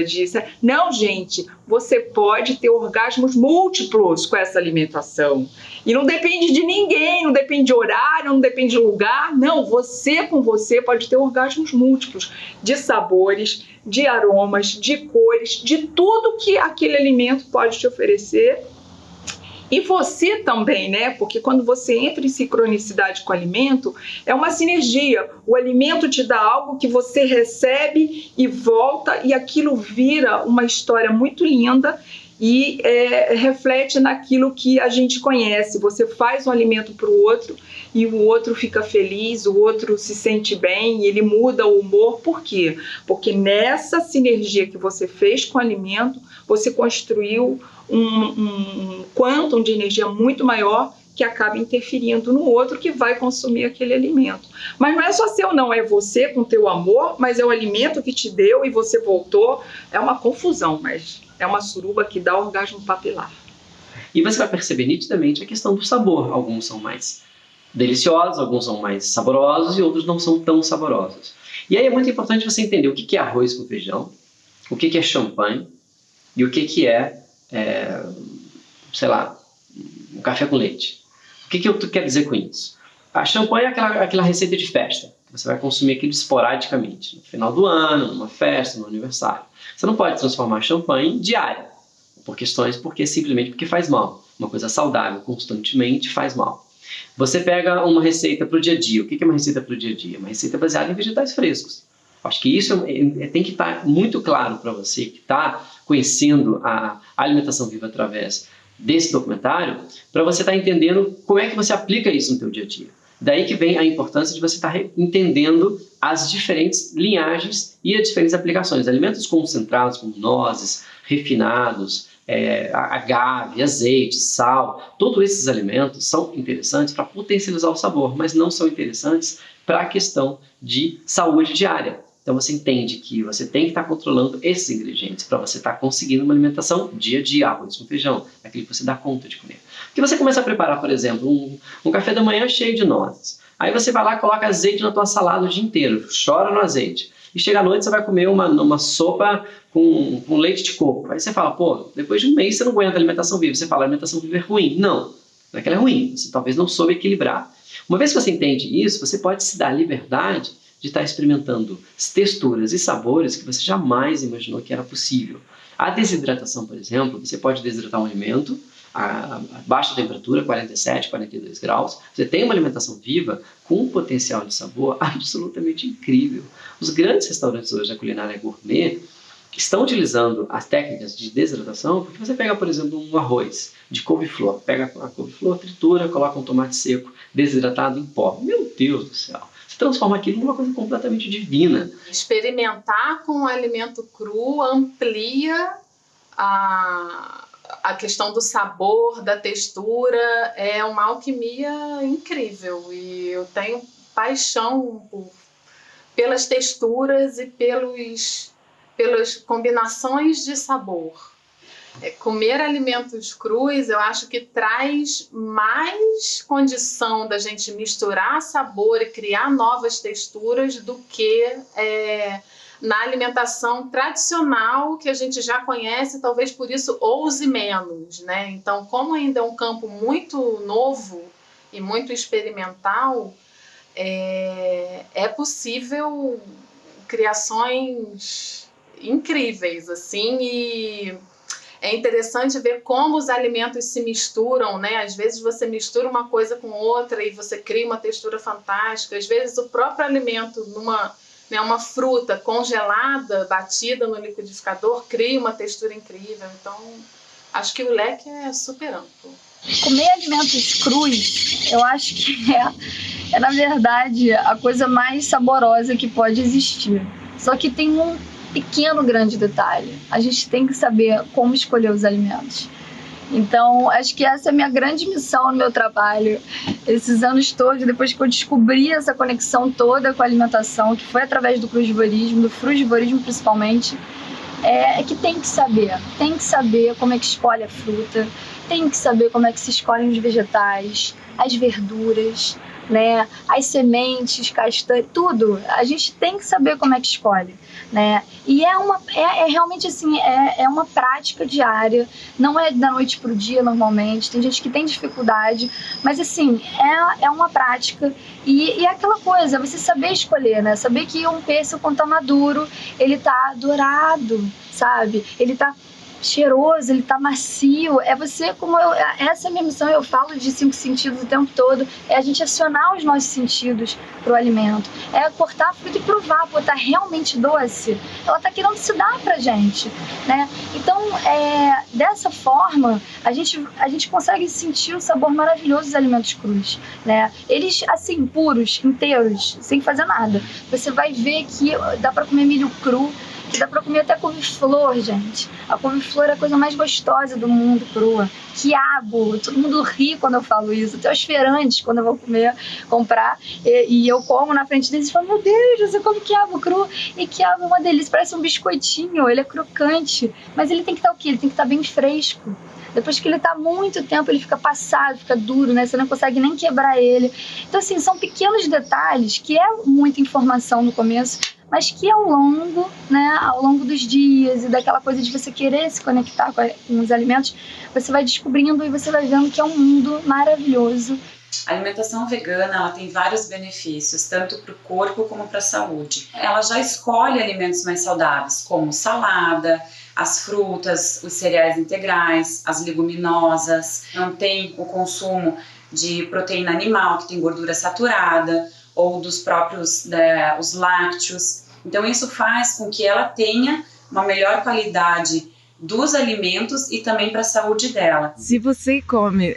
Não, gente, você pode ter orgasmos múltiplos com essa alimentação. E não depende de ninguém, não depende de horário, não depende de lugar. Não, você com você pode ter orgasmos múltiplos de sabores, de aromas, de cores, de tudo que aquele alimento pode te oferecer. E você também, né? Porque quando você entra em sincronicidade com o alimento, é uma sinergia. O alimento te dá algo que você recebe e volta, e aquilo vira uma história muito linda e reflete naquilo que a gente conhece. Você faz um alimento para o outro e o outro fica feliz, o outro se sente bem e ele muda o humor. Por quê? Porque nessa sinergia que você fez com o alimento, você construiu um quantum de energia muito maior que acaba interferindo no outro que vai consumir aquele alimento. Mas não é só seu não, é você com teu amor, mas é o alimento que te deu e você voltou. É uma confusão, mas é uma suruba que dá orgasmo papilar. E você vai perceber nitidamente a questão do sabor. Alguns são mais deliciosos, alguns são mais saborosos e outros não são tão saborosos. E aí é muito importante você entender o que é arroz com feijão, o que é champanhe e o que é, sei lá, um café com leite. O que eu quero dizer com isso? A champanhe é aquela receita de festa, que você vai consumir aquilo esporadicamente, no final do ano, numa festa, no aniversário. Você não pode transformar a champanhe em diária, simplesmente porque faz mal. Uma coisa saudável constantemente faz mal. Você pega uma receita para o dia a dia. O que é uma receita para o dia a dia? Uma receita baseada em vegetais frescos. Acho que isso tem que estar muito claro para você que está conhecendo a alimentação viva através desse documentário para você estar entendendo como é que você aplica isso no teu dia a dia. Daí que vem a importância de você estar entendendo as diferentes linhagens e as diferentes aplicações. Alimentos concentrados, como nozes, refinados, agave, azeite, sal, todos esses alimentos são interessantes para potencializar o sabor, mas não são interessantes para a questão de saúde diária. Então você entende que você tem que estar controlando esses ingredientes para você estar conseguindo uma alimentação dia a dia, arroz com feijão, aquilo que você dá conta de comer. Porque você começa a preparar, por exemplo, um café da manhã cheio de nozes. Aí você vai lá e coloca azeite na tua salada o dia inteiro, chora no azeite. E chega à noite você vai comer uma sopa com leite de coco. Aí você fala, pô, depois de um mês você não aguenta alimentação viva. Você fala, a alimentação viva é ruim. Não é que ela é ruim, você talvez não soube equilibrar. Uma vez que você entende isso, você pode se dar a liberdade de estar experimentando texturas e sabores que você jamais imaginou que era possível. A desidratação, por exemplo, você pode desidratar um alimento a baixa temperatura, 47, 42 graus. Você tem uma alimentação viva com um potencial de sabor absolutamente incrível. Os grandes restaurantes hoje da culinária gourmet estão utilizando as técnicas de desidratação, porque você pega, por exemplo, um arroz de couve-flor, pega a couve-flor, tritura, coloca um tomate seco desidratado em pó. Meu Deus do céu! Você transforma aquilo numa coisa completamente divina. Experimentar com o alimento cru amplia a questão do sabor, da textura, é uma alquimia incrível. E eu tenho paixão pelas texturas e pelas combinações de sabor. Comer alimentos crus, eu acho que traz mais condição da gente misturar sabor e criar novas texturas do que na alimentação tradicional que a gente já conhece, talvez por isso ouse menos, né? Então, como ainda é um campo muito novo e muito experimental, é possível criações incríveis, assim, e é interessante ver como os alimentos se misturam, né? Às vezes você mistura uma coisa com outra e você cria uma textura fantástica. Às vezes o próprio alimento, uma fruta congelada, batida no liquidificador, cria uma textura incrível. Então, acho que o leque é super amplo. Comer alimentos crus, eu acho que é na verdade, a coisa mais saborosa que pode existir. Só que tem um pequeno grande detalhe. A gente tem que saber como escolher os alimentos. Então, acho que essa é a minha grande missão no meu trabalho. Esses anos todos, depois que eu descobri essa conexão toda com a alimentação, que foi através do crudivorismo, do frugivorismo principalmente, é que tem que saber como é que escolhe a fruta, tem que saber como é que se escolhem os vegetais, as verduras, né, as sementes, castanhas, tudo. A gente tem que saber como é que escolhe, né? E é realmente assim, é uma prática diária, não é da noite pro dia normalmente. Tem gente que tem dificuldade, mas assim, é uma prática e é aquela coisa, você saber escolher, né? Saber que um pêssego, quando tá maduro, ele tá dourado, sabe? Ele tá cheiroso, ele tá macio. Essa é a minha missão. Eu falo de 5 sentidos o tempo todo, é a gente acionar os nossos sentidos pro alimento, é cortar a fruta e provar, pô, tá realmente doce, ela tá querendo se dar pra gente, né? Então, dessa forma, a gente consegue sentir o sabor maravilhoso dos alimentos crus, né? Eles, assim, puros, inteiros, sem fazer nada. Você vai ver que dá pra comer milho cru, que dá pra comer até couve-flor, gente. A couve-flor é a coisa mais gostosa do mundo, crua. Quiabo, todo mundo ri quando eu falo isso. Até os feirantes, quando eu vou comprar, e eu como na frente deles e falo, meu Deus, você come quiabo cru? E quiabo é uma delícia, parece um biscoitinho, ele é crocante. Mas ele tem que estar o quê? Ele tem que estar bem fresco. Depois que ele está muito tempo, ele fica passado, fica duro, né? Você não consegue nem quebrar ele. Então, assim, são pequenos detalhes, que é muita informação no começo, mas que ao longo dos dias e daquela coisa de você querer se conectar com os alimentos, você vai descobrindo e você vai vendo que é um mundo maravilhoso. A alimentação vegana, ela tem vários benefícios, tanto para o corpo como para a saúde. Ela já escolhe alimentos mais saudáveis, como salada, as frutas, os cereais integrais, as leguminosas. Não tem o consumo de proteína animal, que tem gordura saturada, ou dos próprios os lácteos. Então isso faz com que ela tenha uma melhor qualidade dos alimentos e também para a saúde dela. Se você come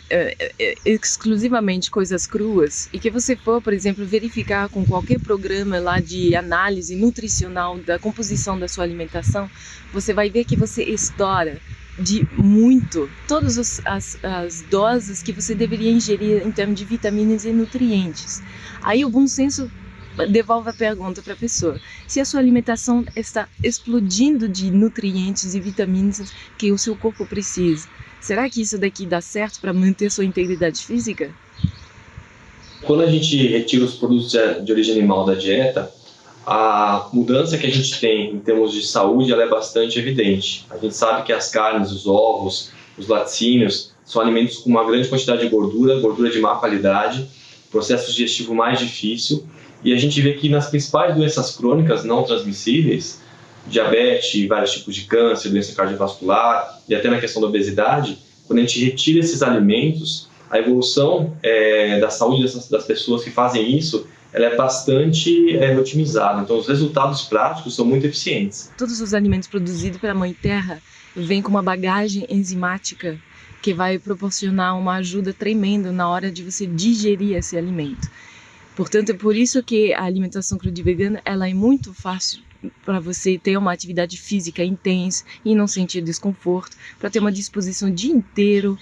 exclusivamente coisas cruas e que você for, por exemplo, verificar com qualquer programa lá de análise nutricional da composição da sua alimentação, você vai ver que você estoura de muito todas as doses que você deveria ingerir em termos de vitaminas e nutrientes. Aí o bom senso devolve a pergunta para a pessoa: se a sua alimentação está explodindo de nutrientes e vitaminas que o seu corpo precisa, será que isso daqui dá certo para manter sua integridade física? Quando a gente retira os produtos de origem animal da dieta, a mudança que a gente tem em termos de saúde ela é bastante evidente. A gente sabe que as carnes, os ovos, os laticínios são alimentos com uma grande quantidade de gordura de má qualidade, processo digestivo mais difícil, e a gente vê que nas principais doenças crônicas não transmissíveis, diabetes, vários tipos de câncer, doença cardiovascular e até na questão da obesidade, quando a gente retira esses alimentos, a evolução da saúde das pessoas que fazem isso ela é bastante otimizada. Então, os resultados práticos são muito eficientes. Todos os alimentos produzidos pela Mãe Terra vêm com uma bagagem enzimática que vai proporcionar uma ajuda tremenda na hora de você digerir esse alimento. Portanto, é por isso que a alimentação crudivegana ela é muito fácil para você ter uma atividade física intensa e não sentir desconforto, para ter uma disposição o dia inteiro.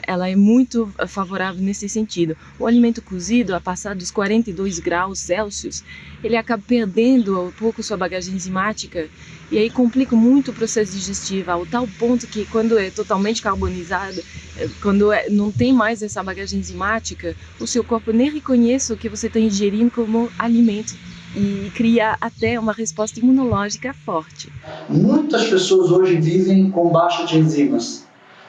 Ela é muito favorável nesse sentido. O alimento cozido, a passar dos 42 graus Celsius, ele acaba perdendo um pouco sua bagagem enzimática e aí complica muito o processo digestivo, ao tal ponto que quando é totalmente carbonizado, quando não tem mais essa bagagem enzimática, o seu corpo nem reconhece o que você está ingerindo como alimento e cria até uma resposta imunológica forte. Muitas pessoas hoje vivem com baixa de enzimas.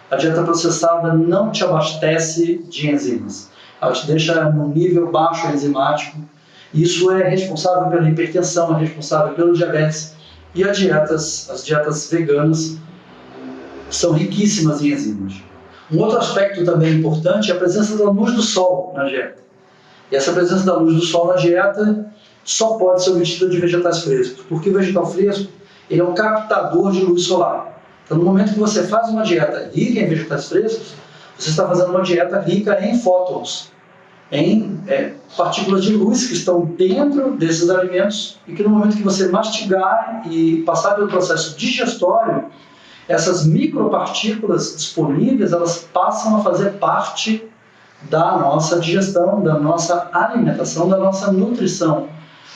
A dieta processada não te abastece de enzimas. Ela te deixa num nível baixo enzimático. Isso é responsável pela hipertensão, é responsável pelo diabetes. E as dietas veganas são riquíssimas em enzimas. Um outro aspecto também importante é a presença da luz do sol na dieta. E essa presença da luz do sol na dieta só pode ser obtida de vegetais frescos, porque o vegetal fresco ele é um captador de luz solar. Então, no momento que você faz uma dieta rica em vegetais frescos, você está fazendo uma dieta rica em fótons, em partículas de luz que estão dentro desses alimentos e que no momento que você mastigar e passar pelo processo digestório, essas micropartículas disponíveis, elas passam a fazer parte da nossa digestão, da nossa alimentação, da nossa nutrição. Ou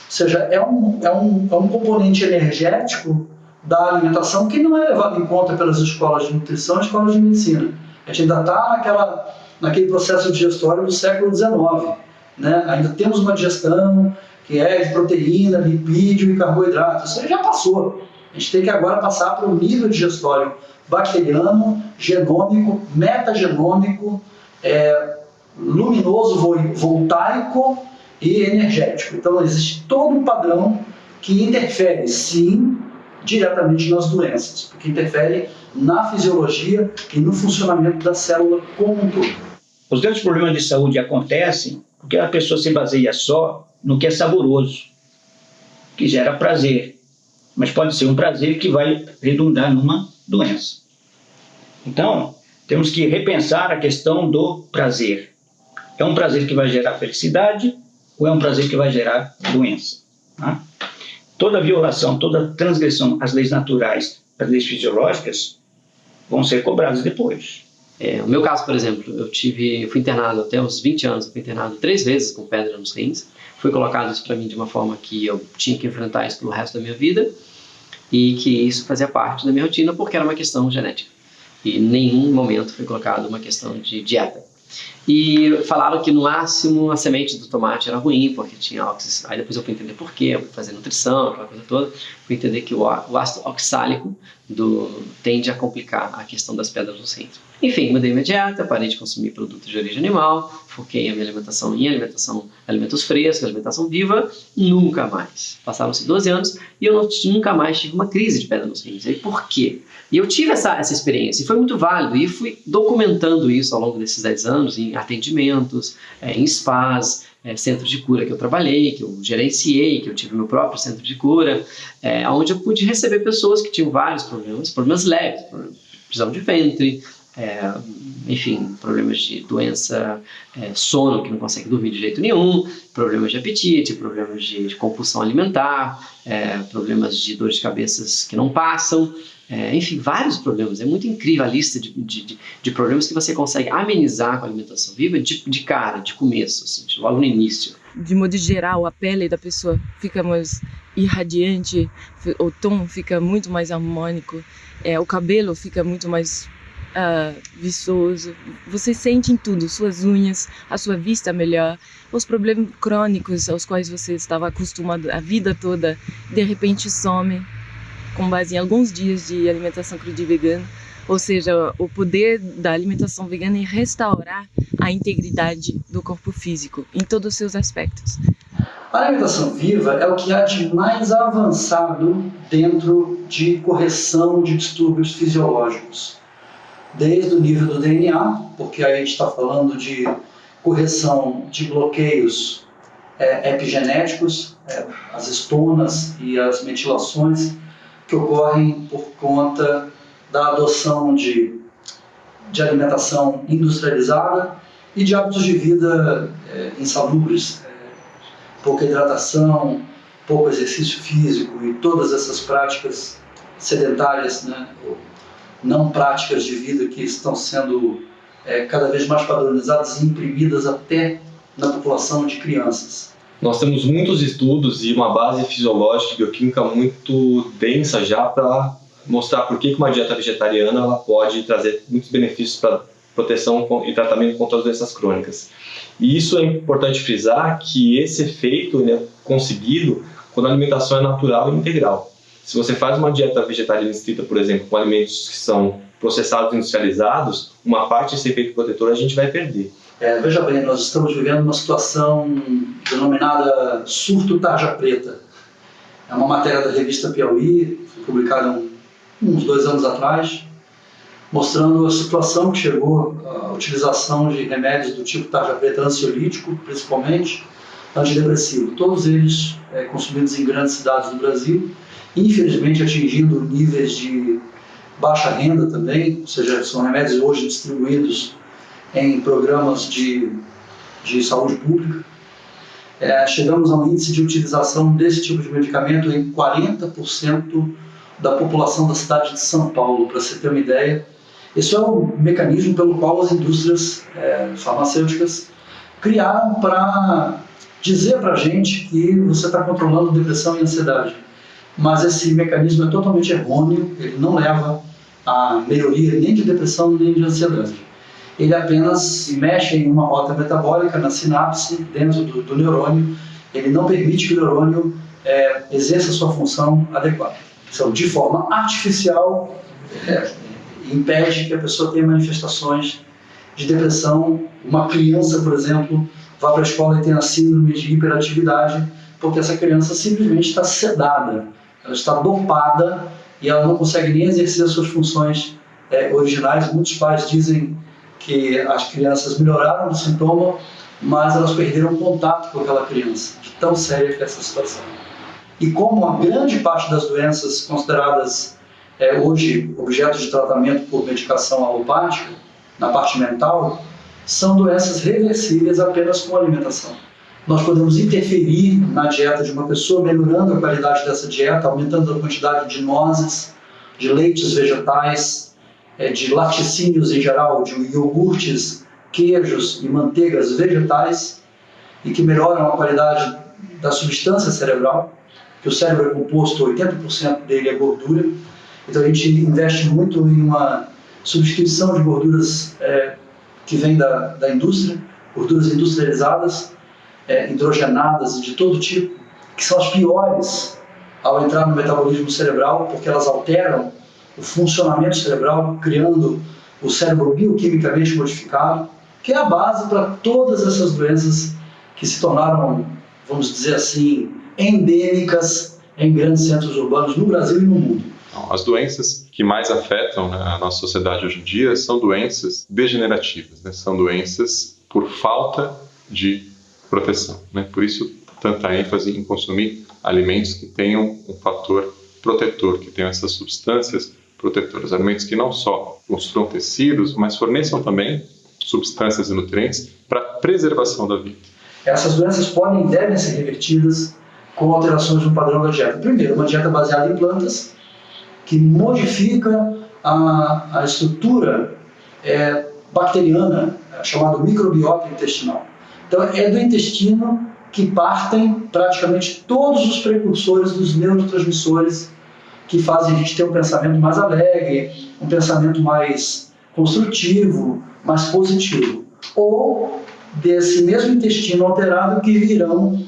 seja, é um componente energético da alimentação que não é levado em conta pelas escolas de nutrição e escolas de medicina. A gente ainda está naquele processo digestório do século XIX. Né? Ainda temos uma digestão que é de proteína, lipídio e carboidrato. Isso aí já passou. A gente tem que agora passar para o nível digestório bacteriano, genômico, metagenômico, luminoso, voltaico e energético. Então existe todo um padrão que interfere, sim, diretamente nas doenças, porque interfere na fisiologia e no funcionamento da célula como um todo. Os grandes problemas de saúde acontecem porque a pessoa se baseia só no que é saboroso, que gera prazer, mas pode ser um prazer que vai redundar numa doença. Então, temos que repensar a questão do prazer. É um prazer que vai gerar felicidade ou é um prazer que vai gerar doença? Tá? Toda violação, toda transgressão às leis naturais, às leis fisiológicas, vão ser cobradas depois. No meu caso, por exemplo, eu fui internado até os 20 anos, eu fui internado 3 vezes com pedra nos rins. Foi colocado isso para mim de uma forma que eu tinha que enfrentar isso pelo resto da minha vida e que isso fazia parte da minha rotina porque era uma questão genética. E em nenhum momento foi colocado uma questão de dieta. E falaram que no máximo a semente do tomate era ruim porque tinha óxido. Aí depois eu fui entender por quê, eu fui fazer nutrição, aquela coisa toda. Fui entender que o ácido oxálico tende a complicar a questão das pedras no centro. Enfim, mudei minha dieta, parei de consumir produtos de origem animal, foquei a minha alimentação em alimentos frescos, alimentação viva, nunca mais. Passaram-se 12 anos e eu nunca mais tive uma crise de pedra nos rins. E por quê? E eu tive essa experiência e foi muito válido e fui documentando isso ao longo desses 10 anos em atendimentos, em spas, centros de cura que eu trabalhei, que eu gerenciei, que eu tive meu próprio centro de cura, onde eu pude receber pessoas que tinham vários problemas leves, prisão de ventre, enfim, problemas de doença, sono, que não consegue dormir de jeito nenhum, problemas de apetite, problemas de compulsão alimentar, problemas de dores de cabeça que não passam, enfim, vários problemas. É muito incrível a lista de problemas que você consegue amenizar com a alimentação viva de cara, de começo, assim, logo no início. De modo geral, a pele da pessoa fica mais irradiante, o tom fica muito mais harmônico, o cabelo fica muito mais viçoso, você sente em tudo, suas unhas, a sua vista melhor, os problemas crônicos aos quais você estava acostumado a vida toda, de repente some, com base em alguns dias de alimentação cruda e vegana. Ou seja, o poder da alimentação vegana é restaurar a integridade do corpo físico, em todos os seus aspectos. A alimentação viva é o que há de mais avançado dentro de correção de distúrbios fisiológicos. Desde o nível do DNA, porque aí a gente está falando de correção de bloqueios epigenéticos, as estonas e as metilações que ocorrem por conta da adoção de alimentação industrializada e de hábitos de vida insalubres, pouca hidratação, pouco exercício físico e todas essas práticas sedentárias, né, não práticas de vida que estão sendo cada vez mais padronizadas e imprimidas até na população de crianças. Nós temos muitos estudos e uma base fisiológica e bioquímica muito densa já para mostrar por que uma dieta vegetariana ela pode trazer muitos benefícios para proteção e tratamento contra as doenças crônicas. E isso é importante frisar que esse efeito é conseguido quando a alimentação é natural e integral. Se você faz uma dieta vegetariana estrita, por exemplo, com alimentos que são processados e industrializados, uma parte desse efeito protetor a gente vai perder. Veja bem, nós estamos vivendo uma situação denominada surto tarja preta. É uma matéria da revista Piauí, foi publicada uns 2 anos atrás, mostrando a situação que chegou à utilização de remédios do tipo tarja preta, ansiolítico, principalmente, antidepressivo. Todos eles consumidos em grandes cidades do Brasil, infelizmente atingindo níveis de baixa renda também, ou seja, são remédios hoje distribuídos em programas de saúde pública. Chegamos a um índice de utilização desse tipo de medicamento em 40% da população da cidade de São Paulo, para você ter uma ideia. Esse é o mecanismo pelo qual as indústrias farmacêuticas criaram para dizer para a gente que você está controlando depressão e ansiedade. Mas esse mecanismo é totalmente errôneo, ele não leva a melhoria nem de depressão nem de ansiedade. Ele apenas mexe em uma rota metabólica na sinapse dentro do neurônio, ele não permite que o neurônio exerça sua função adequada. Então, de forma artificial, impede que a pessoa tenha manifestações de depressão. Uma criança, por exemplo, vá para a escola e tenha síndrome de hiperatividade, porque essa criança simplesmente está sedada, ela está dopada e ela não consegue nem exercer as suas funções originais. Muitos pais dizem que as crianças melhoraram o sintoma, mas elas perderam contato com aquela criança, de tão séria que é essa situação. E como a grande parte das doenças consideradas hoje objeto de tratamento por medicação alopática, na parte mental, são doenças reversíveis apenas com alimentação. Nós podemos interferir na dieta de uma pessoa, melhorando a qualidade dessa dieta, aumentando a quantidade de nozes, de leites vegetais, de laticínios em geral, de iogurtes, queijos e manteigas vegetais, e que melhoram a qualidade da substância cerebral, que o cérebro é composto, 80% dele é gordura. Então a gente investe muito em uma substituição de gorduras que vêm da indústria, gorduras industrializadas, hidrogenadas e de todo tipo, que são as piores ao entrar no metabolismo cerebral, porque elas alteram o funcionamento cerebral, criando o cérebro bioquimicamente modificado, que é a base para todas essas doenças que se tornaram, vamos dizer assim, endêmicas em grandes centros urbanos no Brasil e no mundo. As doenças que mais afetam a nossa sociedade hoje em dia são doenças degenerativas, né? São doenças por falta de proteção, né? Por isso, tanta ênfase em consumir alimentos que tenham um fator protetor, que tenham essas substâncias protetoras. Alimentos que não só construam tecidos, mas forneçam também substâncias e nutrientes para a preservação da vida. Essas doenças podem e devem ser revertidas com alterações no padrão da dieta. Primeiro, uma dieta baseada em plantas, que modifica a estrutura bacteriana, chamada microbiota intestinal. Então, é do intestino que partem praticamente todos os precursores dos neurotransmissores que fazem a gente ter um pensamento mais alegre, um pensamento mais construtivo, mais positivo. Ou desse mesmo intestino alterado que virão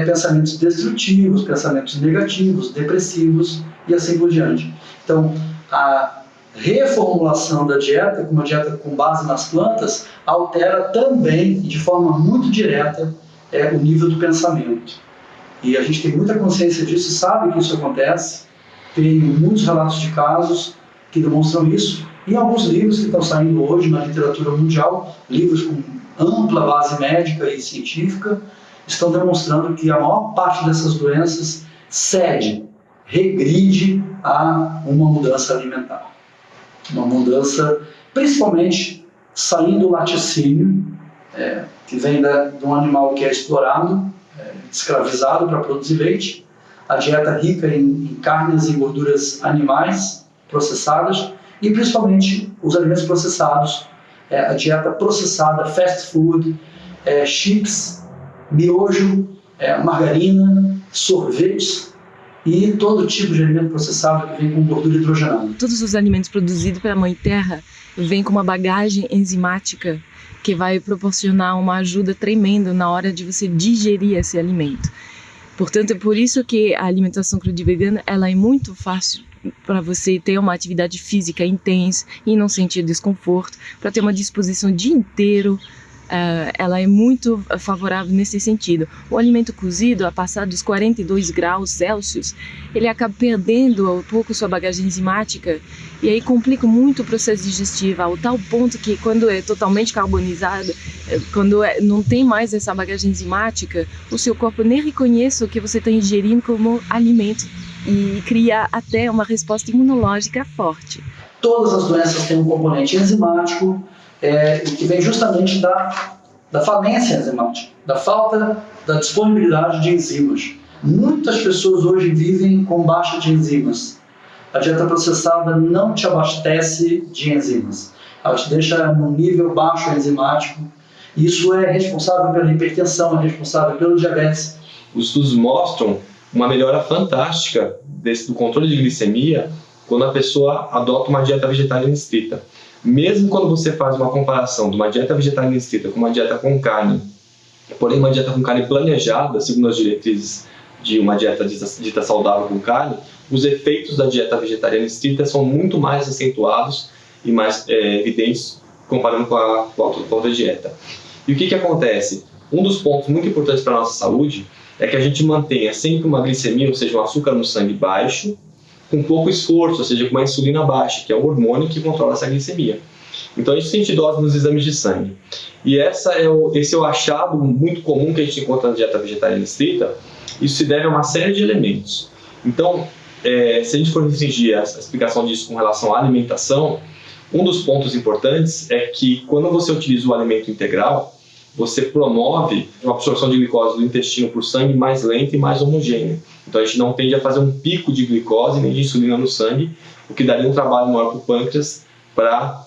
pensamentos destrutivos, pensamentos negativos, depressivos e assim por diante. Então, a reformulação da dieta, uma dieta com base nas plantas, altera também, de forma muito direta, o nível do pensamento. E a gente tem muita consciência disso e sabe que isso acontece. Tem muitos relatos de casos que demonstram isso. E alguns livros que estão saindo hoje na literatura mundial, livros com ampla base médica e científica, estão demonstrando que a maior parte dessas doenças cede, regride a uma mudança alimentar. Uma mudança, principalmente, saindo do laticínio, que vem de um animal que é explorado, escravizado para produzir leite, a dieta rica em carnes e gorduras animais processadas, e principalmente os alimentos processados, a dieta processada, fast food, chips, miojo, margarina, sorvetes e todo tipo de alimento processado que vem com gordura hidrogenada. Todos os alimentos produzidos pela Mãe Terra vêm com uma bagagem enzimática que vai proporcionar uma ajuda tremenda na hora de você digerir esse alimento. Portanto, é por isso que a alimentação crudivegana ela é muito fácil para você ter uma atividade física intensa e não sentir desconforto, para ter uma disposição o dia inteiro. Ela é muito favorável nesse sentido. O alimento cozido, a passar dos 42 graus Celsius, ele acaba perdendo um pouco sua bagagem enzimática e aí complica muito o processo digestivo, ao tal ponto que quando é totalmente carbonizado, quando não tem mais essa bagagem enzimática, o seu corpo nem reconhece o que você está ingerindo como alimento e cria até uma resposta imunológica forte. Todas as doenças têm um componente enzimático, que vem justamente da falência enzimática, da falta da disponibilidade de enzimas. Muitas pessoas hoje vivem com baixa de enzimas. A dieta processada não te abastece de enzimas. Ela te deixa num nível baixo enzimático. Isso é responsável pela hipertensão, é responsável pelo diabetes. Os estudos mostram uma melhora fantástica do controle de glicemia quando a pessoa adota uma dieta vegetariana estrita. Mesmo quando você faz uma comparação de uma dieta vegetariana estrita com uma dieta com carne, porém uma dieta com carne planejada, segundo as diretrizes de uma dieta dita saudável com carne, os efeitos da dieta vegetariana estrita são muito mais acentuados e mais evidentes comparando com a outra dieta. E o que acontece? Um dos pontos muito importantes para a nossa saúde é que a gente mantenha sempre uma glicemia, ou seja, um açúcar no sangue baixo, com pouco esforço, ou seja, com uma insulina baixa, que é o hormônio que controla essa glicemia. Então, isso a gente dose nos exames de sangue. E esse é o achado muito comum que a gente encontra na dieta vegetariana estrita. Isso se deve a uma série de elementos. Então, se a gente for restringir a explicação disso com relação à alimentação, um dos pontos importantes é que quando você utiliza o alimento integral, você promove uma absorção de glicose do intestino por sangue mais lenta e mais homogênea. Então a gente não tende a fazer um pico de glicose nem de insulina no sangue, o que daria um trabalho maior para o pâncreas para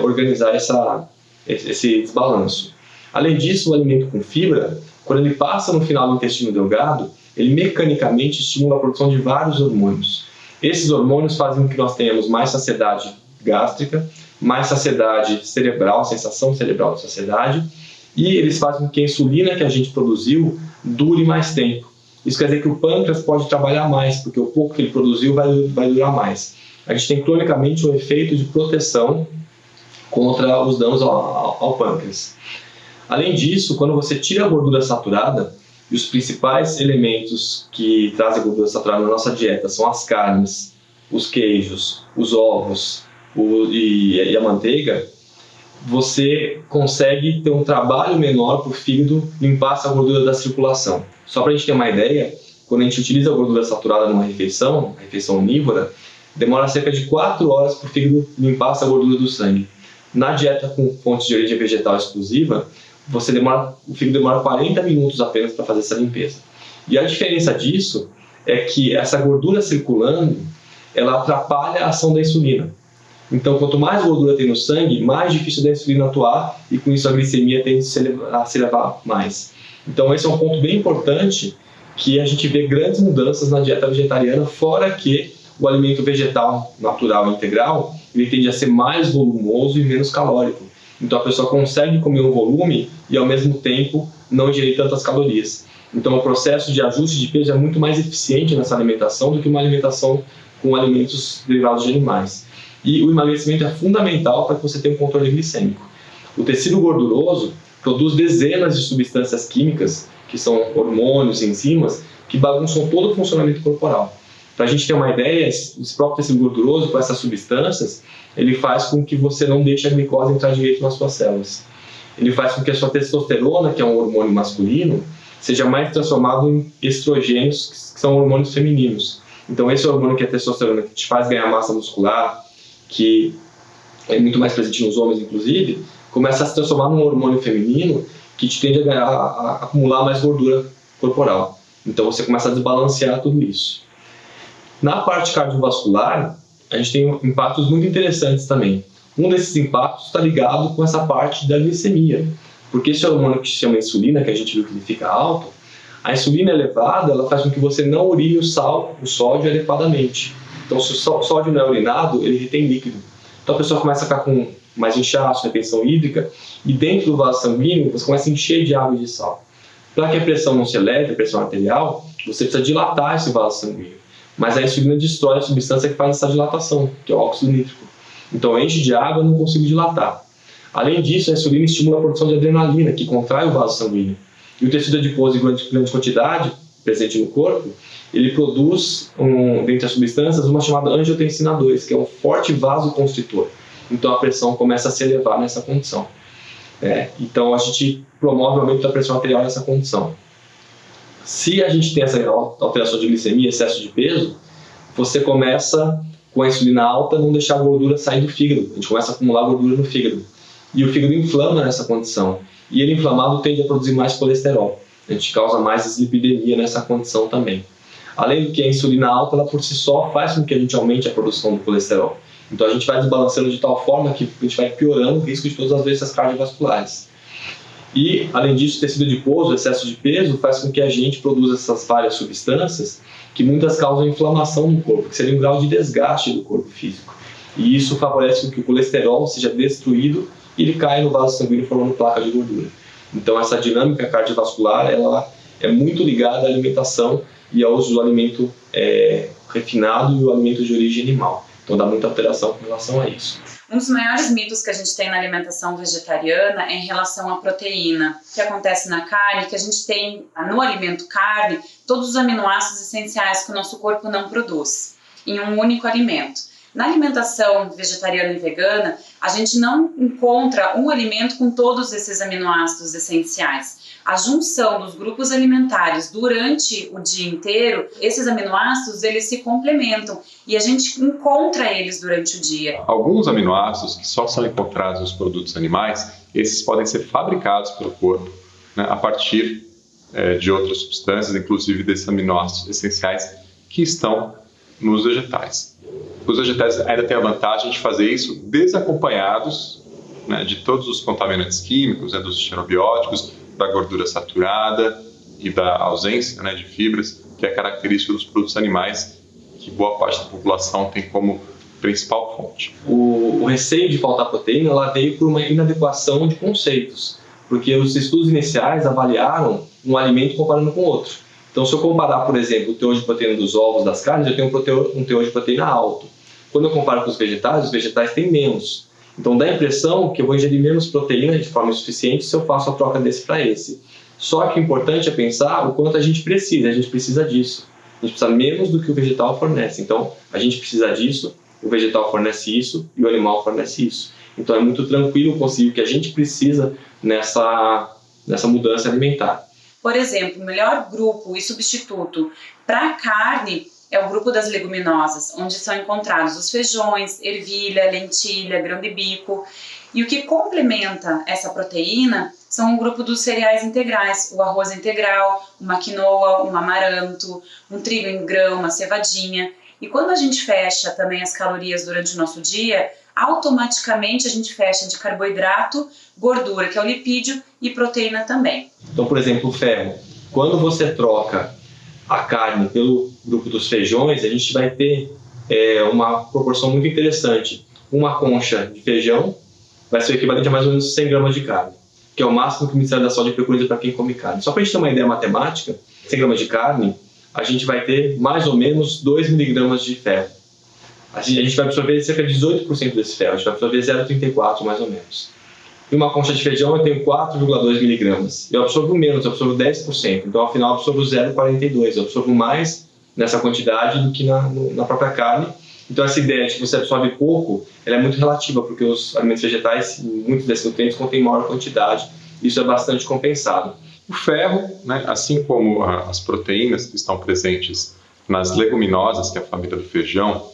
organizar esse desbalanço. Além disso, o alimento com fibra, quando ele passa no final do intestino delgado, ele mecanicamente estimula a produção de vários hormônios. Esses hormônios fazem com que nós tenhamos mais saciedade gástrica, mais saciedade cerebral, sensação cerebral de saciedade, e eles fazem com que a insulina que a gente produziu dure mais tempo. Isso quer dizer que o pâncreas pode trabalhar mais, porque o pouco que ele produziu vai durar mais. A gente tem cronicamente um efeito de proteção contra os danos ao pâncreas. Além disso, quando você tira a gordura saturada, e os principais elementos que trazem gordura saturada na nossa dieta são as carnes, os queijos, os ovos e a manteiga, você consegue ter um trabalho menor para o fígado limpar essa gordura da circulação. Só para a gente ter uma ideia, quando a gente utiliza a gordura saturada numa refeição, onívora, demora cerca de 4 horas para o fígado limpar essa gordura do sangue. Na dieta com fontes de origem vegetal exclusiva, o fígado demora 40 minutos apenas para fazer essa limpeza. E a diferença disso é que essa gordura circulando, ela atrapalha a ação da insulina. Então, quanto mais gordura tem no sangue, mais difícil da insulina atuar e com isso a glicemia tende a se elevar mais. Então, esse é um ponto bem importante que a gente vê grandes mudanças na dieta vegetariana, fora que o alimento vegetal natural integral, ele tende a ser mais volumoso e menos calórico. Então, a pessoa consegue comer um volume e, ao mesmo tempo, não ingerir tantas calorias. Então, o processo de ajuste de peso é muito mais eficiente nessa alimentação do que uma alimentação com alimentos derivados de animais. E o emagrecimento é fundamental para que você tenha um controle glicêmico. O tecido gorduroso produz dezenas de substâncias químicas, que são hormônios e enzimas, que bagunçam todo o funcionamento corporal. Para a gente ter uma ideia, esse próprio tecido gorduroso, com essas substâncias, ele faz com que você não deixe a glicose entrar direito nas suas células. Ele faz com que a sua testosterona, que é um hormônio masculino, seja mais transformado em estrogênios, que são hormônios femininos. Então, esse hormônio que é a testosterona, que te faz ganhar massa muscular, que é muito mais presente nos homens, inclusive, começa a se transformar num hormônio feminino que te tende a acumular mais gordura corporal. Então, você começa a desbalancear tudo isso. Na parte cardiovascular, a gente tem impactos muito interessantes também. Um desses impactos está ligado com essa parte da glicemia, porque esse hormônio que se chama insulina, que a gente viu que ele fica alto, a insulina elevada, ela faz com que você não urine o sódio adequadamente. Então, se o sódio não é urinado, ele retém líquido. Então, a pessoa começa a ficar com mais inchaço, retenção hídrica, e dentro do vaso sanguíneo, você começa a encher de água e de sal. Para que a pressão não se eleve, a pressão arterial, você precisa dilatar esse vaso sanguíneo. Mas a insulina destrói a substância que faz essa dilatação, que é o óxido nítrico. Então, enche de água e não consigo dilatar. Além disso, a insulina estimula a produção de adrenalina, que contrai o vaso sanguíneo. E o tecido adiposo em grande quantidade, presente no corpo, ele produz, dentre as substâncias, uma chamada angiotensina 2, que é um forte vasoconstritor. Então, a pressão começa a se elevar nessa condição. Então, a gente promove o aumento da pressão arterial nessa condição. Se a gente tem essa alteração de glicemia, excesso de peso, você começa, com a insulina alta, não deixar a gordura sair do fígado. A gente começa a acumular gordura no fígado. E o fígado inflama nessa condição. E ele inflamado tende a produzir mais colesterol. A gente causa mais dislipidemia nessa condição também. Além do que a insulina alta, ela por si só faz com que a gente aumente a produção do colesterol. Então a gente vai desbalanceando de tal forma que a gente vai piorando o risco de todas as doenças cardiovasculares. E, além disso, o tecido adiposo, o excesso de peso, faz com que a gente produza essas várias substâncias que muitas causam inflamação no corpo, que seria um grau de desgaste do corpo físico. E isso favorece com que o colesterol seja destruído e ele caia no vaso sanguíneo formando placa de gordura. Então essa dinâmica cardiovascular ela é muito ligada à alimentação e ao uso do alimento refinado e o alimento de origem animal. Então dá muita alteração com relação a isso. Um dos maiores mitos que a gente tem na alimentação vegetariana é em relação à proteína. O que acontece na carne, que a gente tem no alimento carne, todos os aminoácidos essenciais que o nosso corpo não produz em um único alimento. Na alimentação vegetariana e vegana, a gente não encontra um alimento com todos esses aminoácidos essenciais. A junção dos grupos alimentares durante o dia inteiro, esses aminoácidos, eles se complementam e a gente encontra eles durante o dia. Alguns aminoácidos que só são encontrados nos produtos animais, esses podem ser fabricados pelo corpo, né, a partir de outras substâncias, inclusive desses aminoácidos essenciais que estão nos vegetais. Os vegetais ainda têm a vantagem de fazer isso desacompanhados, né, de todos os contaminantes químicos, dos xenobióticos, da gordura saturada e da ausência, né, de fibras, que é característica dos produtos animais, que boa parte da população tem como principal fonte. O receio de faltar proteína ela veio por uma inadequação de conceitos, porque os estudos iniciais avaliaram um alimento comparando com outro. Então, se eu comparar, por exemplo, o teor de proteína dos ovos, das carnes, eu tenho um teor de proteína alto. Quando eu comparo com os vegetais têm menos. Então, dá a impressão que eu vou ingerir menos proteína de forma suficiente se eu faço a troca desse para esse. Só que o importante é pensar o quanto a gente precisa disso. A gente precisa menos do que o vegetal fornece. Então, a gente precisa disso, o vegetal fornece isso e o animal fornece isso. Então é muito tranquilo conseguir o que a gente precisa nessa mudança alimentar. Por exemplo, o melhor grupo e substituto para carne é o grupo das leguminosas, onde são encontrados os feijões, ervilha, lentilha, grão de bico. E o que complementa essa proteína são o grupo dos cereais integrais, o arroz integral, uma quinoa, um amaranto, um trigo em grão, uma cevadinha. E quando a gente fecha também as calorias durante o nosso dia, automaticamente a gente fecha de carboidrato, gordura, que é o lipídio, e proteína também. Então, por exemplo, o ferro. Quando você troca a carne pelo grupo dos feijões, a gente vai ter uma proporção muito interessante. Uma concha de feijão vai ser o equivalente a mais ou menos 100 gramas de carne, que é o máximo que o Ministério da Saúde preconiza para quem come carne. Só para a gente ter uma ideia matemática, 100 gramas de carne, a gente vai ter mais ou menos 2 miligramas de ferro. A gente vai absorver cerca de 18% desse ferro, a gente vai absorver 0,34 mais ou menos. Em uma concha de feijão eu tenho 4,2 miligramas. Eu absorvo menos, eu absorvo 10%. Então, ao final, eu absorvo 0,42. Eu absorvo mais nessa quantidade do que na própria carne. Então, essa ideia de que você absorve pouco, ela é muito relativa, porque os alimentos vegetais, muitos desses nutrientes, contêm maior quantidade. Isso é bastante compensado. O ferro, né, assim como as proteínas que estão presentes nas leguminosas, que é a família do feijão,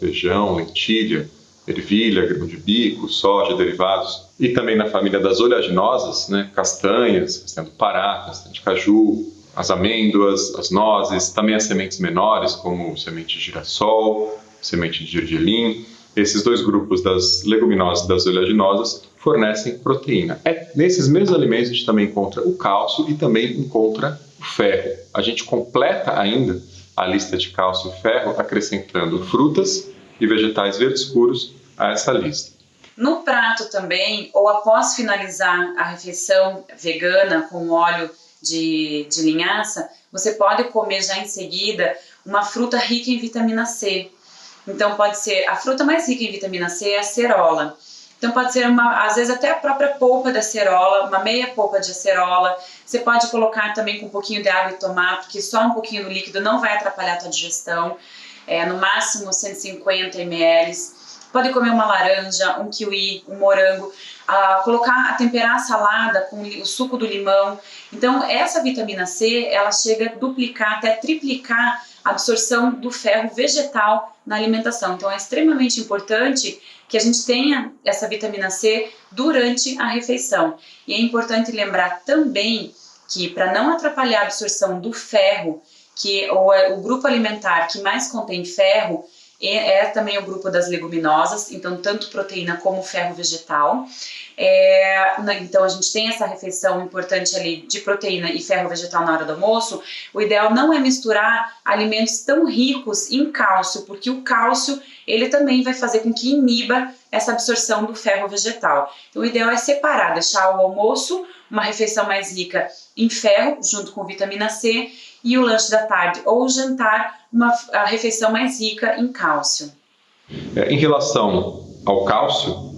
lentilha, ervilha, grão de bico, soja, derivados, e também na família das oleaginosas, né, castanhas, castanha do Pará, castanha de caju, as amêndoas, as nozes, também as sementes menores, como semente de girassol, semente de gergelim. Esses dois grupos das leguminosas e das oleaginosas fornecem proteína. Nesses mesmos alimentos a gente também encontra o cálcio e também encontra o ferro. A gente completa ainda a lista de cálcio e ferro acrescentando frutas e vegetais verdes escuros a essa lista. No prato também, ou após finalizar a refeição vegana com óleo de linhaça, você pode comer já em seguida uma fruta rica em vitamina C. Então pode ser, a fruta mais rica em vitamina C é a acerola. Então pode ser, às vezes até a própria polpa da acerola, uma meia polpa de acerola. Você pode colocar também com um pouquinho de água e tomar, porque só um pouquinho do líquido não vai atrapalhar a tua digestão. No máximo 150 ml. Pode comer uma laranja, um kiwi, um morango, temperar a salada com o suco do limão. Então essa vitamina C, ela chega a duplicar, até triplicar a absorção do ferro vegetal na alimentação. Então é extremamente importante que a gente tenha essa vitamina C durante a refeição. E é importante lembrar também que, para não atrapalhar a absorção do ferro, que o grupo alimentar que mais contém ferro é também o grupo das leguminosas, então tanto proteína como ferro vegetal. Então a gente tem essa refeição importante ali de proteína e ferro vegetal na hora do almoço. O ideal não é misturar alimentos tão ricos em cálcio, porque o cálcio ele também vai fazer com que iniba essa absorção do ferro vegetal. Então o ideal é separar, deixar o almoço, uma refeição mais rica em ferro, junto com vitamina C, e o lanche da tarde ou o jantar, a refeição mais rica em cálcio. Em relação ao cálcio,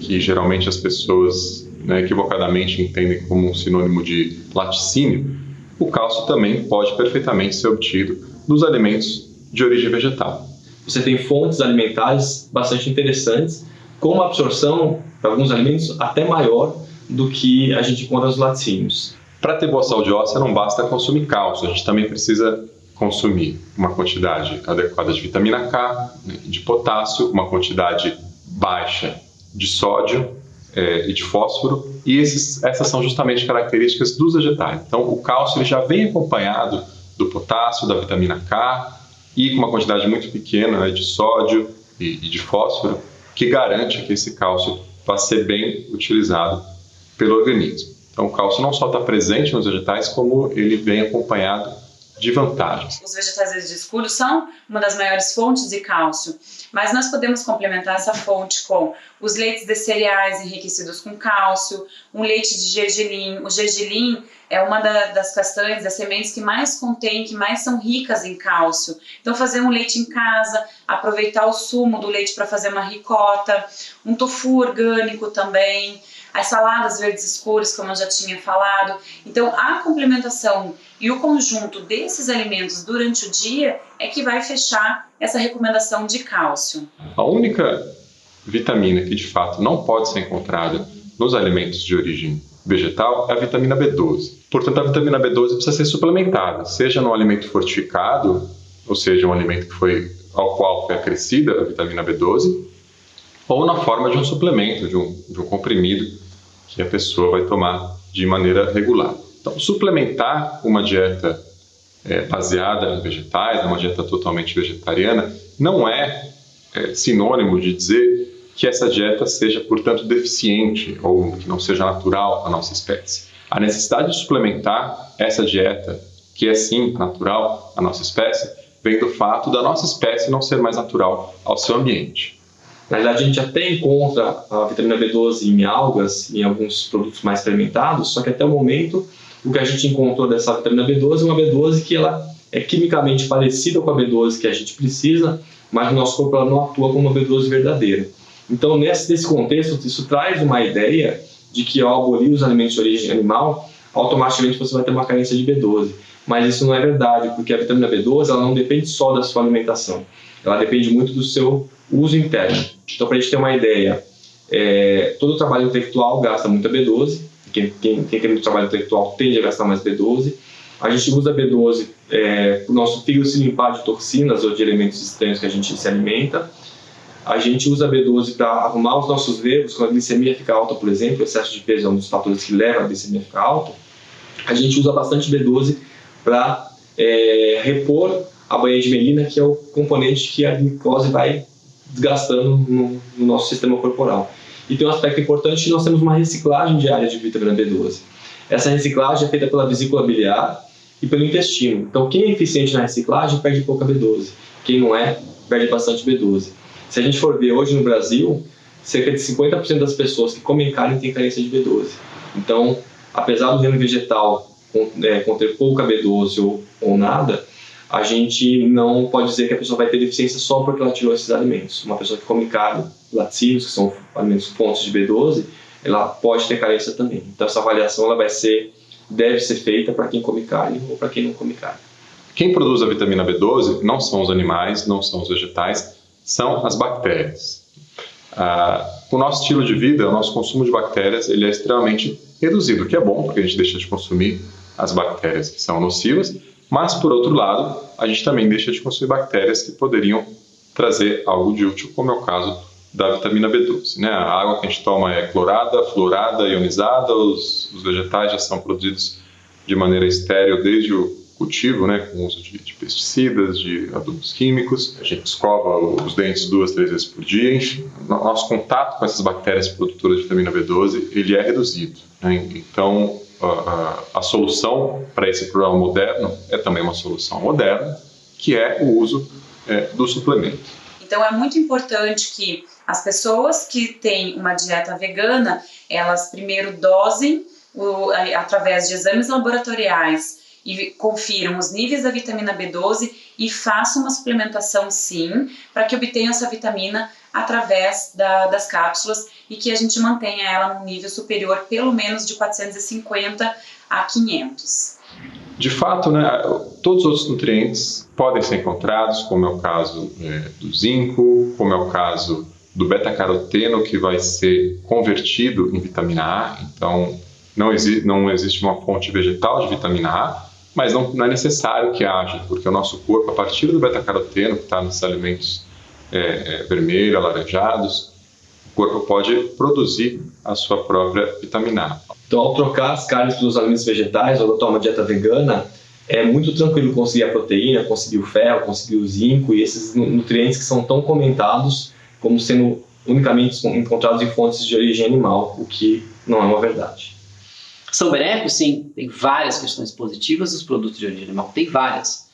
que geralmente as pessoas equivocadamente entendem como um sinônimo de laticínio, o cálcio também pode perfeitamente ser obtido dos alimentos de origem vegetal. Você tem fontes alimentares bastante interessantes, com uma absorção para alguns alimentos até maior do que a gente encontra nos laticínios. Para ter boa saúde óssea não basta consumir cálcio, a gente também precisa consumir uma quantidade adequada de vitamina K, de potássio, uma quantidade baixa de sódio e de fósforo, e essas são justamente características dos vegetais. Então o cálcio ele já vem acompanhado do potássio, da vitamina K e com uma quantidade muito pequena de sódio e de fósforo, que garante que esse cálcio vá ser bem utilizado pelo organismo. Então o cálcio não só está presente nos vegetais, como ele vem acompanhado de vantagens. Os vegetais verdes escuros são uma das maiores fontes de cálcio, mas nós podemos complementar essa fonte com os leites de cereais enriquecidos com cálcio, um leite de gergelim. O gergelim é uma das castanhas, das sementes que mais contém, que mais são ricas em cálcio. Então fazer um leite em casa, aproveitar o sumo do leite para fazer uma ricota, um tofu orgânico também, as saladas verdes escuras, como eu já tinha falado. Então a complementação e o conjunto desses alimentos durante o dia é que vai fechar essa recomendação de cálcio. A única vitamina que de fato não pode ser encontrada nos alimentos de origem vegetal é a vitamina B12. Portanto, a vitamina B12 precisa ser suplementada, seja no alimento fortificado, ou seja, um alimento ao qual foi acrescida a vitamina B12, ou na forma de um suplemento, de um comprimido que a pessoa vai tomar de maneira regular. Então, suplementar uma dieta baseada em vegetais, uma dieta totalmente vegetariana, não é sinônimo de dizer que essa dieta seja, portanto, deficiente ou que não seja natural à nossa espécie. A necessidade de suplementar essa dieta, que é sim natural à nossa espécie, vem do fato da nossa espécie não ser mais natural ao seu ambiente. Na verdade, a gente até encontra a vitamina B12 em algas, em alguns produtos mais fermentados, só que até o momento, o que a gente encontrou dessa vitamina B12 é uma B12 que ela é quimicamente parecida com a B12 que a gente precisa, mas no nosso corpo ela não atua como uma B12 verdadeira. Então, nesse contexto, isso traz uma ideia de que ao abolir os alimentos de origem animal, automaticamente você vai ter uma carência de B12. Mas isso não é verdade, porque a vitamina B12 ela não depende só da sua alimentação, ela depende muito do seu uso interno. Então, para a gente ter uma ideia, todo o trabalho intelectual gasta muita B12, quem tem muito trabalho intelectual tende a gastar mais B12. A gente usa B12 para o nosso fígado se limpar de toxinas ou de elementos estranhos que a gente se alimenta. A gente usa B12 para arrumar os nossos nervos, quando a glicemia fica alta, por exemplo, o excesso de peso é um dos fatores que leva a glicemia a ficar alta. A gente usa bastante B12 para repor a banha de melina, que é o componente que a glicose vai desgastando no nosso sistema corporal. E tem um aspecto importante que nós temos uma reciclagem diária de vitamina B12. Essa reciclagem é feita pela vesícula biliar e pelo intestino. Então, quem é eficiente na reciclagem perde pouca B12. Quem não é, perde bastante B12. Se a gente for ver hoje no Brasil, cerca de 50% das pessoas que comem carne têm carência de B12. Então, apesar do reino vegetal conter pouca B12 ou nada, a gente não pode dizer que a pessoa vai ter deficiência só porque ela tirou esses alimentos. Uma pessoa que come carne, laticínios, que são alimentos fontes de B12, ela pode ter carência também. Então, essa avaliação ela deve ser feita para quem come carne ou para quem não come carne. Quem produz a vitamina B12 não são os animais, não são os vegetais, são as bactérias. O nosso estilo de vida, o nosso consumo de bactérias, ele é extremamente reduzido, o que é bom, porque a gente deixa de consumir as bactérias que são nocivas, mas, por outro lado, a gente também deixa de consumir bactérias que poderiam trazer algo de útil, como é o caso da vitamina B12. Né? A água que a gente toma é clorada, fluorada, ionizada, os vegetais já são produzidos de maneira estéril desde o cultivo, né, com o uso de pesticidas, de adubos químicos. A gente escova os dentes 2, 3 vezes por dia. Enfim, nosso contato com essas bactérias produtoras de vitamina B12 ele é reduzido. Né? Então, a solução para esse problema moderno é também uma solução moderna, que é o uso do suplemento. Então, é muito importante que as pessoas que têm uma dieta vegana, elas primeiro dosem através de exames laboratoriais e confiram os níveis da vitamina B12 e façam uma suplementação sim, para que obtenham essa vitamina através das cápsulas e que a gente mantenha ela num nível superior pelo menos de 450 a 500. De fato, né, todos os outros nutrientes podem ser encontrados, como é o caso do zinco, como é o caso do beta-caroteno, que vai ser convertido em vitamina A. Então, não existe uma fonte vegetal de vitamina A, mas não é necessário que haja, porque o nosso corpo, a partir do beta-caroteno, que está nos alimentos vermelhos, alaranjados, o corpo pode produzir a sua própria vitamina A. Então, ao trocar as carnes pelos alimentos vegetais, ou adotar uma dieta vegana, é muito tranquilo conseguir a proteína, conseguir o ferro, conseguir o zinco e esses nutrientes que são tão comentados como sendo unicamente encontrados em fontes de origem animal, o que não é uma verdade. São benéficos? Sim. Tem várias questões positivas dos produtos de origem animal. Tem várias.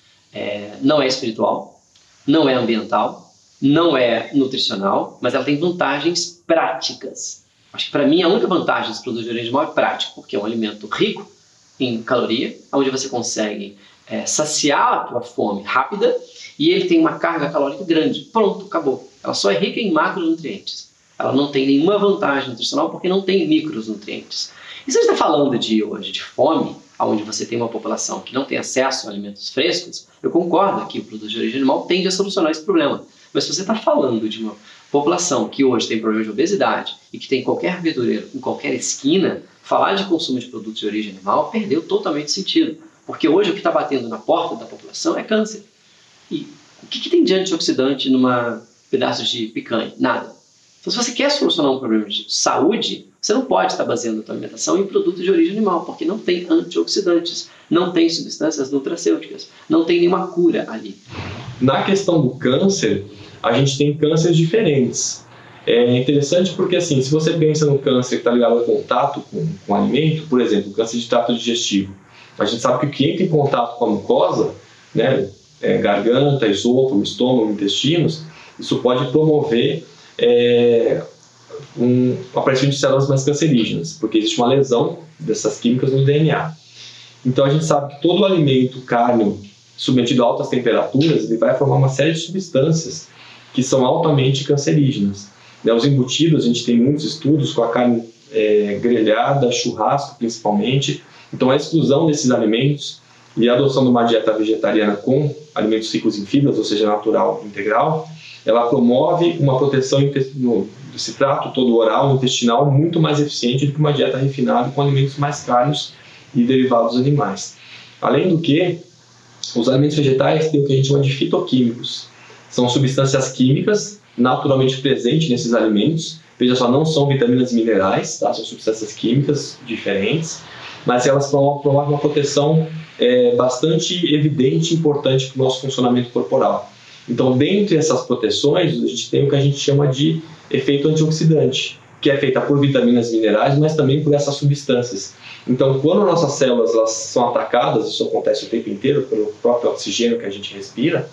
Não é espiritual, não é ambiental, não é nutricional, mas ela tem vantagens práticas. Acho que para mim a única vantagem dos produtos de origem animal é prático, porque é um alimento rico em caloria, onde você consegue saciar a tua fome rápida e ele tem uma carga calórica grande. Pronto, acabou. Ela só é rica em macronutrientes. Ela não tem nenhuma vantagem nutricional porque não tem micronutrientes. E se a gente está falando hoje de fome, onde você tem uma população que não tem acesso a alimentos frescos, eu concordo que o produto de origem animal tende a solucionar esse problema. Mas se você está falando de uma população que hoje tem problema de obesidade e que tem qualquer verdureiro em qualquer esquina, falar de consumo de produtos de origem animal perdeu totalmente sentido. Porque hoje o que está batendo na porta da população é câncer. E o que tem de antioxidante numa pedaço de picanha? Nada. Então, se você quer solucionar um problema de saúde, você não pode estar baseando a sua alimentação em produtos de origem animal, porque não tem antioxidantes, não tem substâncias nutracêuticas, não tem nenhuma cura ali. Na questão do câncer, a gente tem cânceres diferentes. É interessante porque, assim, se você pensa no câncer que está ligado ao contato com o alimento, por exemplo, o câncer de trato digestivo, a gente sabe que o que entra em contato com a mucosa, né, garganta, esôfago, estômago, intestinos, isso pode promover o aparecimento de células mais cancerígenas, porque existe uma lesão dessas químicas no DNA. Então a gente sabe que todo alimento cárneo submetido a altas temperaturas, ele vai formar uma série de substâncias que são altamente cancerígenas. Os embutidos, a gente tem muitos estudos com a carne grelhada, churrasco principalmente. Então a exclusão desses alimentos e a adoção de uma dieta vegetariana com alimentos ricos em fibras, ou seja, natural, integral, ela promove uma proteção desse trato todo oral, intestinal, muito mais eficiente do que uma dieta refinada com alimentos mais caros e derivados animais. Além do que, os alimentos vegetais têm o que a gente chama de fitoquímicos. São substâncias químicas naturalmente presentes nesses alimentos. Veja só, não são vitaminas e minerais, tá? São substâncias químicas diferentes, mas elas promovem uma proteção bastante evidente e importante para o nosso funcionamento corporal. Então, dentre essas proteções, a gente tem o que a gente chama de efeito antioxidante, que é feita por vitaminas e minerais, mas também por essas substâncias. Então, quando nossas células elas são atacadas, isso acontece o tempo inteiro pelo próprio oxigênio que a gente respira,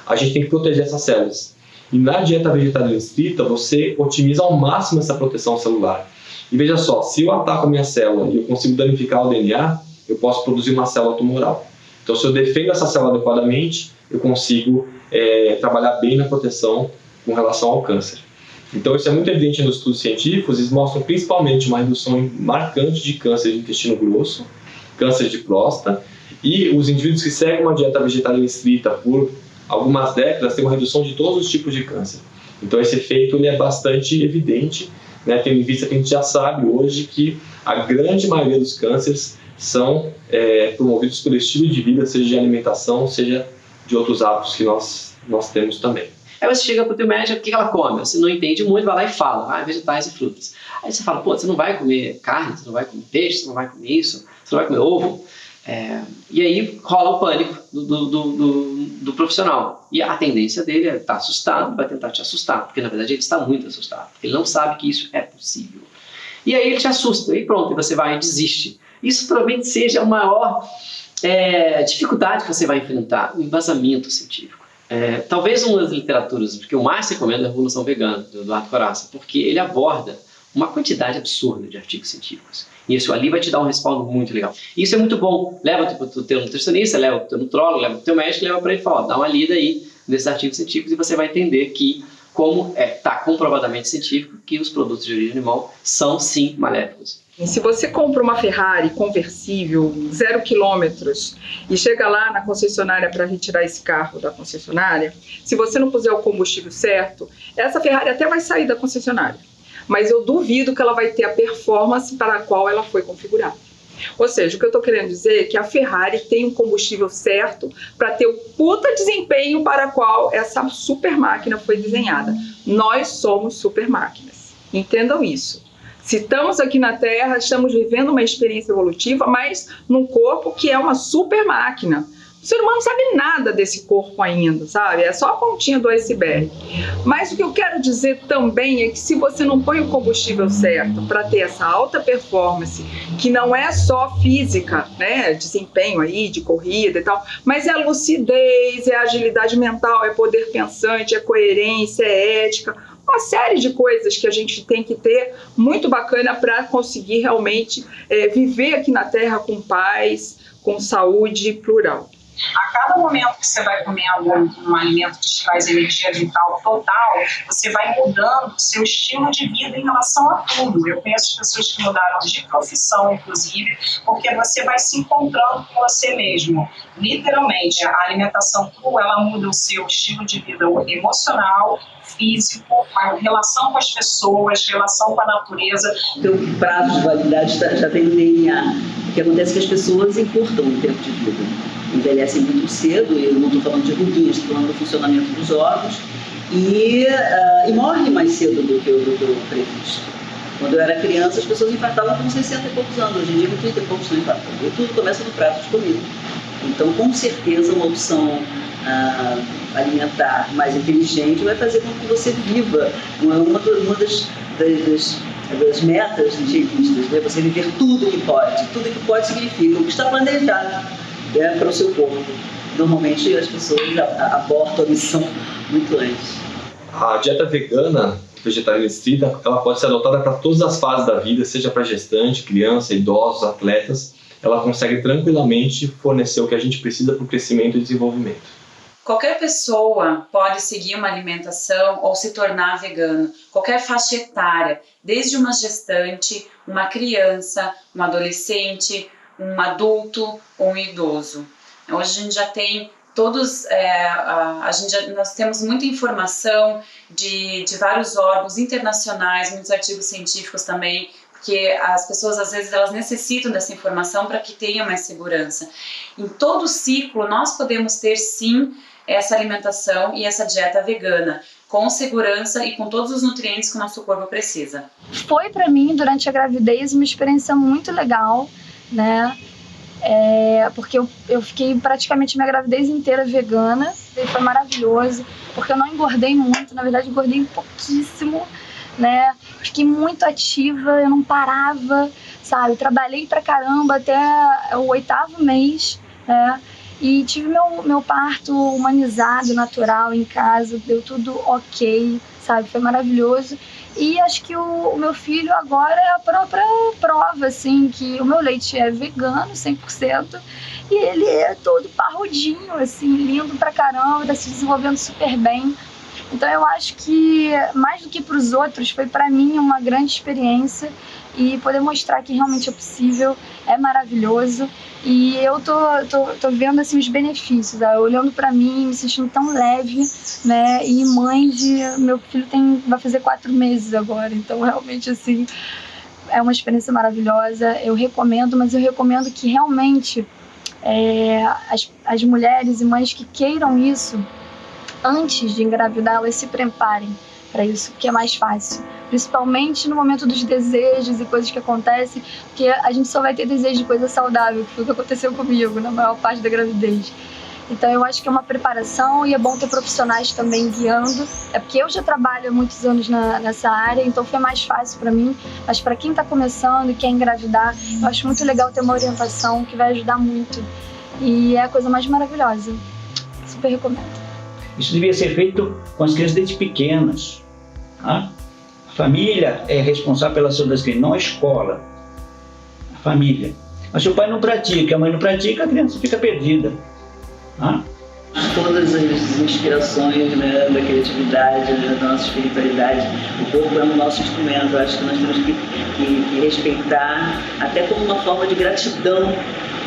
a gente tem que proteger essas células. E na dieta vegetariana estrita, você otimiza ao máximo essa proteção celular. E veja só, se eu ataco a minha célula e eu consigo danificar o DNA, eu posso produzir uma célula tumoral. Então, se eu defendo essa célula adequadamente, eu consigo trabalhar bem na proteção com relação ao câncer. Então, isso é muito evidente nos estudos científicos, eles mostram principalmente uma redução marcante de câncer de intestino grosso, câncer de próstata, e os indivíduos que seguem uma dieta vegetariana estrita por algumas décadas têm uma redução de todos os tipos de câncer. Então, esse efeito ele é bastante evidente, né, tendo em vista que a gente já sabe hoje que a grande maioria dos cânceres são promovidos pelo estilo de vida, seja de alimentação, seja de outros hábitos que nós temos também. Aí você chega para o teu médico, o que ela come? Você não entende muito, vai lá e fala, vegetais e frutas. Aí você fala, você não vai comer carne, você não vai comer peixe, você não vai comer isso, você não vai comer ovo. E aí rola o pânico do profissional. E a tendência dele é estar assustado, vai tentar te assustar, porque na verdade ele está muito assustado, porque ele não sabe que isso é possível. E aí ele te assusta, e pronto, você vai e desiste. Isso provavelmente seja a maior dificuldade que você vai enfrentar, o embasamento científico. Talvez uma das literaturas que eu mais recomendo é a Revolução Vegana, do Eduardo Coraça, porque ele aborda uma quantidade absurda de artigos científicos. E isso ali vai te dar um respaldo muito legal. E isso é muito bom. Leva para o teu nutricionista, leva para o teu nutrólogo, leva para o teu médico, leva para ele e fala, dá uma lida aí nesses artigos científicos e você vai entender que como está comprovadamente científico que os produtos de origem animal são sim maléficos. E se você compra uma Ferrari conversível, 0 quilômetros, e chega lá na concessionária para retirar esse carro da concessionária, se você não puser o combustível certo, essa Ferrari até vai sair da concessionária. Mas eu duvido que ela vai ter a performance para a qual ela foi configurada. Ou seja, o que eu estou querendo dizer é que a Ferrari tem um combustível certo para ter o puta desempenho para a qual essa super máquina foi desenhada. Nós somos super máquinas. Entendam isso. Se estamos aqui na Terra, estamos vivendo uma experiência evolutiva, mas num corpo que é uma super máquina. O ser humano não sabe nada desse corpo ainda, sabe? É só a pontinha do iceberg. Mas o que eu quero dizer também é que se você não põe o combustível certo para ter essa alta performance, que não é só física, né? Desempenho aí de corrida e tal, mas é lucidez, é agilidade mental, é poder pensante, é coerência, é ética, uma série de coisas que a gente tem que ter muito bacana para conseguir realmente viver aqui na Terra com paz, com saúde plural. A cada momento que você vai comendo um alimento que te traz energia vital total, você vai mudando o seu estilo de vida em relação a tudo. Eu conheço pessoas que mudaram de profissão, inclusive, porque você vai se encontrando com você mesmo. Literalmente, a alimentação crua, ela muda o seu estilo de vida emocional, físico, a relação com as pessoas, relação com a natureza. Então, o prazo de validade já tem no DNA. O que acontece é que as pessoas encurtam o tempo de vida. Envelhecem muito cedo, e eu não estou falando de ruínas, estou falando do funcionamento dos órgãos, e morrem mais cedo do que o previsto. Quando eu era criança, as pessoas infartavam com 60 e poucos anos. Hoje em dia, com 30 e poucos estão infartando. E tudo começa no prato de comida. Então, com certeza, uma opção alimentar mais inteligente vai fazer com que você viva uma das metas higienistas, né? Você viver tudo que pode significa o que está planejado, né, para o seu corpo. Normalmente, as pessoas abortam a missão muito antes. A dieta vegana, vegetariana estrita, ela pode ser adotada para todas as fases da vida, seja para gestante, criança, idosos, atletas. Ela consegue tranquilamente fornecer o que a gente precisa para o crescimento e desenvolvimento. Qualquer pessoa pode seguir uma alimentação ou se tornar vegano, qualquer faixa etária, desde uma gestante, uma criança, um adolescente, um adulto ou um idoso. Hoje a gente já tem nós temos muita informação de vários órgãos internacionais, muitos artigos científicos também, porque as pessoas às vezes elas necessitam dessa informação para que tenham mais segurança. Em todo o ciclo nós podemos ter sim essa alimentação e essa dieta vegana, com segurança e com todos os nutrientes que o nosso corpo precisa. Foi para mim, durante a gravidez, uma experiência muito legal, né? Porque eu fiquei praticamente minha gravidez inteira vegana, e foi maravilhoso, porque eu não engordei muito, na verdade engordei pouquíssimo, né? Fiquei muito ativa, eu não parava, sabe? Trabalhei pra caramba até o 8º mês, né? E tive meu parto humanizado, natural, em casa, deu tudo ok, sabe? Foi maravilhoso. E acho que o meu filho agora é a própria prova, assim, que o meu leite é vegano, 100%, e ele é todo parrudinho, assim, lindo pra caramba, tá se desenvolvendo super bem. Então eu acho que, mais do que para os outros, foi para mim uma grande experiência, e poder mostrar que realmente é possível, é maravilhoso. E eu tô vendo assim os benefícios, olhando para mim, me sentindo tão leve, né? E mãe meu filho vai fazer 4 meses agora, então realmente assim é uma experiência maravilhosa. Eu recomendo, mas eu recomendo que realmente as mulheres e mães que queiram isso, antes de engravidar, elas se preparem para isso, porque é mais fácil. Principalmente no momento dos desejos e coisas que acontecem, porque a gente só vai ter desejo de coisa saudável, que foi o que aconteceu comigo na maior parte da gravidez. Então eu acho que é uma preparação, e é bom ter profissionais também guiando. É porque eu já trabalho há muitos anos nessa área, então foi mais fácil para mim. Mas para quem está começando e quer engravidar, eu acho muito legal ter uma orientação que vai ajudar muito. E é a coisa mais maravilhosa. Super recomendo. Isso devia ser feito com as crianças desde pequenas. Tá? A família é responsável pela saúde das crianças, não a escola. A família. Mas se o pai não pratica, a mãe não pratica, a criança fica perdida. Tá? Todas as inspirações, né, da criatividade, da nossa espiritualidade, o corpo é o nosso instrumento. Eu acho que nós temos que respeitar, até como uma forma de gratidão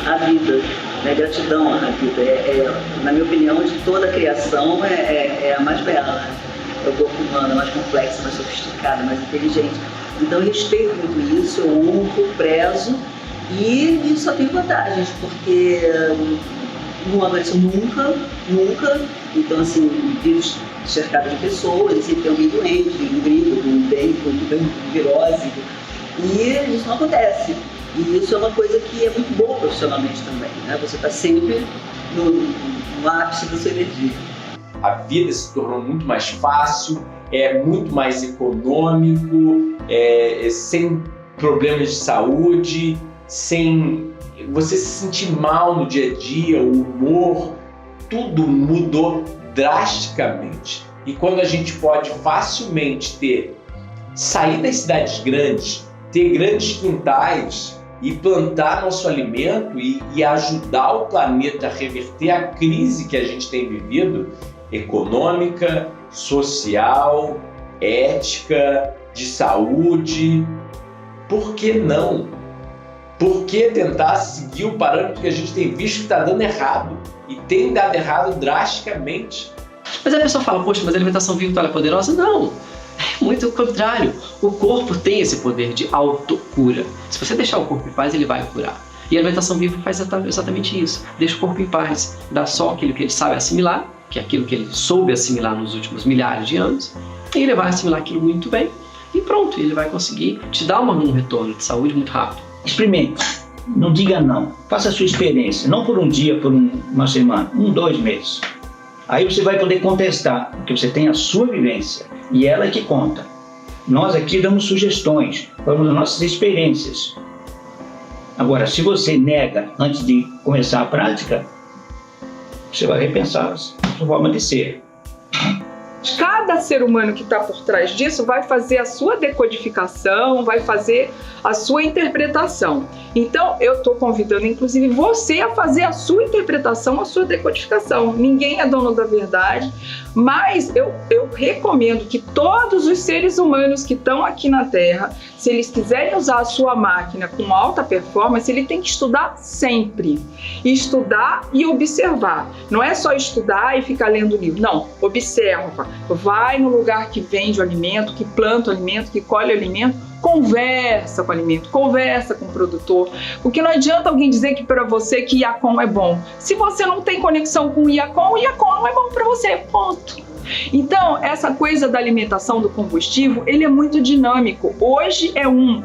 à vida. Né? Gratidão à vida. Na minha opinião, de toda a criação, é a mais bela. É o corpo humano, é mais complexo, mais sofisticado, mais inteligente. Então eu respeito muito isso, eu honro, prezo, e só tem vantagens, porque não adoeceu nunca. Então, assim, vivo cercado de pessoas, e sempre tem alguém doente, um gripe, um dengue, um virose, e isso não acontece. E isso é uma coisa que é muito boa profissionalmente também, né? Você está sempre no ápice da sua energia. A vida se tornou muito mais fácil, é muito mais econômico, sem problemas de saúde, sem você se sentir mal no dia a dia, o humor, tudo mudou drasticamente. E quando a gente pode facilmente sair das cidades grandes, ter grandes quintais e plantar nosso alimento e ajudar o planeta a reverter a crise que a gente tem vivido, econômica, social, ética, de saúde, por que não? Por que tentar seguir o parâmetro que a gente tem visto que está dando errado? E tem dado errado drasticamente. Mas a pessoa fala, poxa, mas a alimentação viva é poderosa? Não, é muito o contrário. O corpo tem esse poder de autocura. Se você deixar o corpo em paz, ele vai curar. E a alimentação viva faz exatamente isso. Deixa o corpo em paz, dá só aquilo que ele sabe assimilar, que é aquilo que ele soube assimilar nos últimos milhares de anos, e ele vai assimilar aquilo muito bem, e pronto, ele vai conseguir te dar um retorno de saúde muito rápido. Experimente, não diga não, faça a sua experiência, não por um dia, por uma semana, 2 meses. Aí você vai poder contestar, porque você tem a sua vivência, e ela é que conta. Nós aqui damos sugestões, falamos das nossas experiências. Agora, se você nega antes de começar a prática, você vai repensar a sua forma de ser. Cada ser humano que está por trás disso vai fazer a sua decodificação, vai fazer a sua interpretação. Então, eu estou convidando, inclusive, você a fazer a sua interpretação, a sua decodificação. Ninguém é dono da verdade, mas eu recomendo que todos os seres humanos que estão aqui na Terra, se eles quiserem usar a sua máquina com alta performance, ele tem que estudar sempre. Estudar e observar. Não é só estudar e ficar lendo livro. Não, observa. Vai no lugar que vende o alimento, que planta o alimento, que colhe o alimento, conversa com o alimento, conversa com o produtor, porque não adianta alguém dizer que para você que Iacom é bom. Se você não tem conexão com o Iacom não é bom para você, ponto. Então, essa coisa da alimentação do combustível, ele é muito dinâmico. Hoje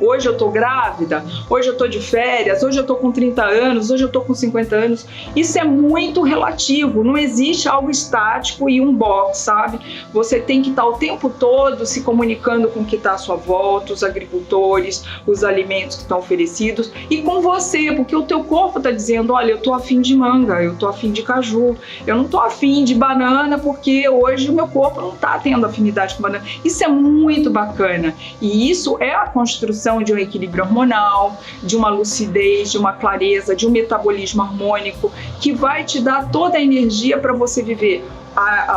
hoje eu tô grávida, hoje eu tô de férias, hoje eu tô com 30 anos, hoje eu tô com 50 anos. Isso é muito relativo, não existe algo estático e um box, sabe? Você tem que estar o tempo todo se comunicando com o que está à sua volta, os agricultores, os alimentos que estão oferecidos e com você, porque o teu corpo está dizendo, olha, eu tô afim de manga, eu tô afim de caju, eu não tô afim de banana porque hoje o meu corpo não está tendo afinidade com banana. Isso é muito bacana e isso é a construção de um equilíbrio hormonal, de uma lucidez, de uma clareza, de um metabolismo harmônico que vai te dar toda a energia para você viver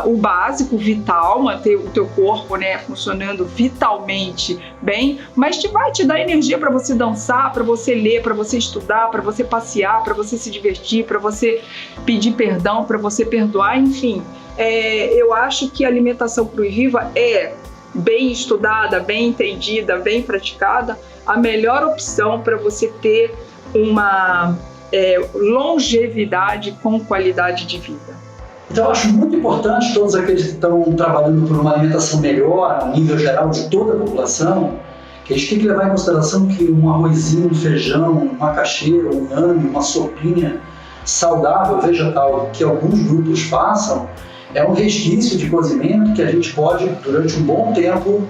o básico, vital, manter o teu corpo, né, funcionando vitalmente bem, mas vai te dar energia para você dançar, para você ler, para você estudar, para você passear, para você se divertir, para você pedir perdão, para você perdoar, enfim. Eu acho que a alimentação crua e viva é bem estudada, bem entendida, bem praticada, a melhor opção para você ter uma longevidade com qualidade de vida. Então eu acho muito importante todos aqueles que estão trabalhando por uma alimentação melhor, a nível geral de toda a população, que a gente tem que levar em consideração que um arrozinho, um feijão, um macaxeira, um inhame, uma sopinha saudável, vegetal, que alguns grupos façam, é um resquício de cozimento que a gente pode, durante um bom tempo,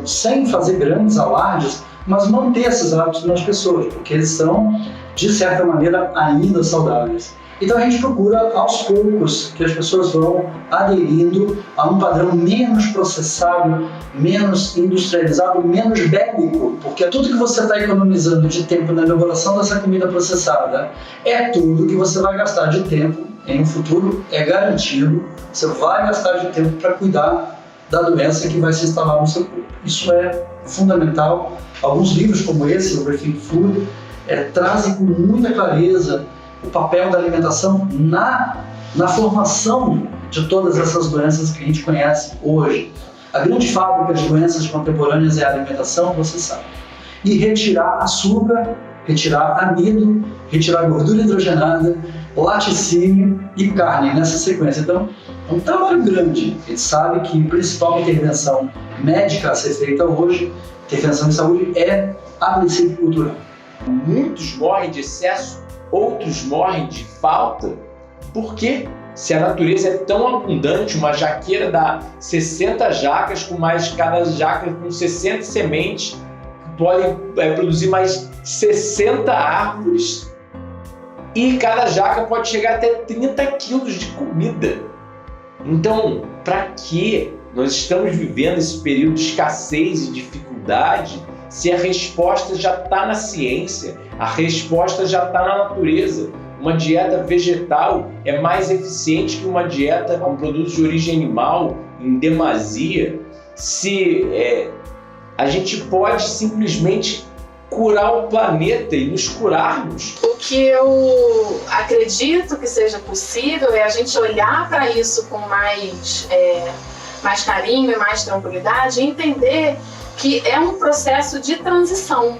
sem fazer grandes alardes, mas manter esses hábitos nas pessoas, porque eles são, de certa maneira, ainda saudáveis. Então a gente procura, aos poucos, que as pessoas vão aderindo a um padrão menos processado, menos industrializado, menos bélico, porque tudo que você está economizando de tempo na elaboração dessa comida processada é tudo que você vai gastar de tempo em um futuro, é garantido, você vai gastar de tempo para cuidar da doença que vai se instalar no seu corpo. Isso é fundamental. Alguns livros como esse, Overfeed Food, trazem com muita clareza o papel da alimentação na formação de todas essas doenças que a gente conhece hoje. A grande fábrica de doenças contemporâneas é a alimentação, você sabe. E retirar açúcar, retirar amido, retirar gordura hidrogenada, laticínio e carne nessa sequência. Então, é um trabalho grande. A gente sabe que a principal intervenção médica a ser feita hoje, intervenção em saúde, é a princípio cultural. Muitos morrem de excesso, outros morrem de falta. Por quê? Se a natureza é tão abundante, uma jaqueira dá 60 jacas, com mais cada jaca com 60 sementes, que podem produzir mais 60 árvores, e cada jaca pode chegar até 30 quilos de comida. Então, para que nós estamos vivendo esse período de escassez e dificuldade, se a resposta já está na ciência, a resposta já está na natureza? Uma dieta vegetal é mais eficiente que uma dieta com produtos de origem animal em demasia. Se a gente pode simplesmente curar o planeta e nos curarmos. que eu acredito que seja possível é a gente olhar para isso com mais carinho e mais tranquilidade e entender que é um processo de transição,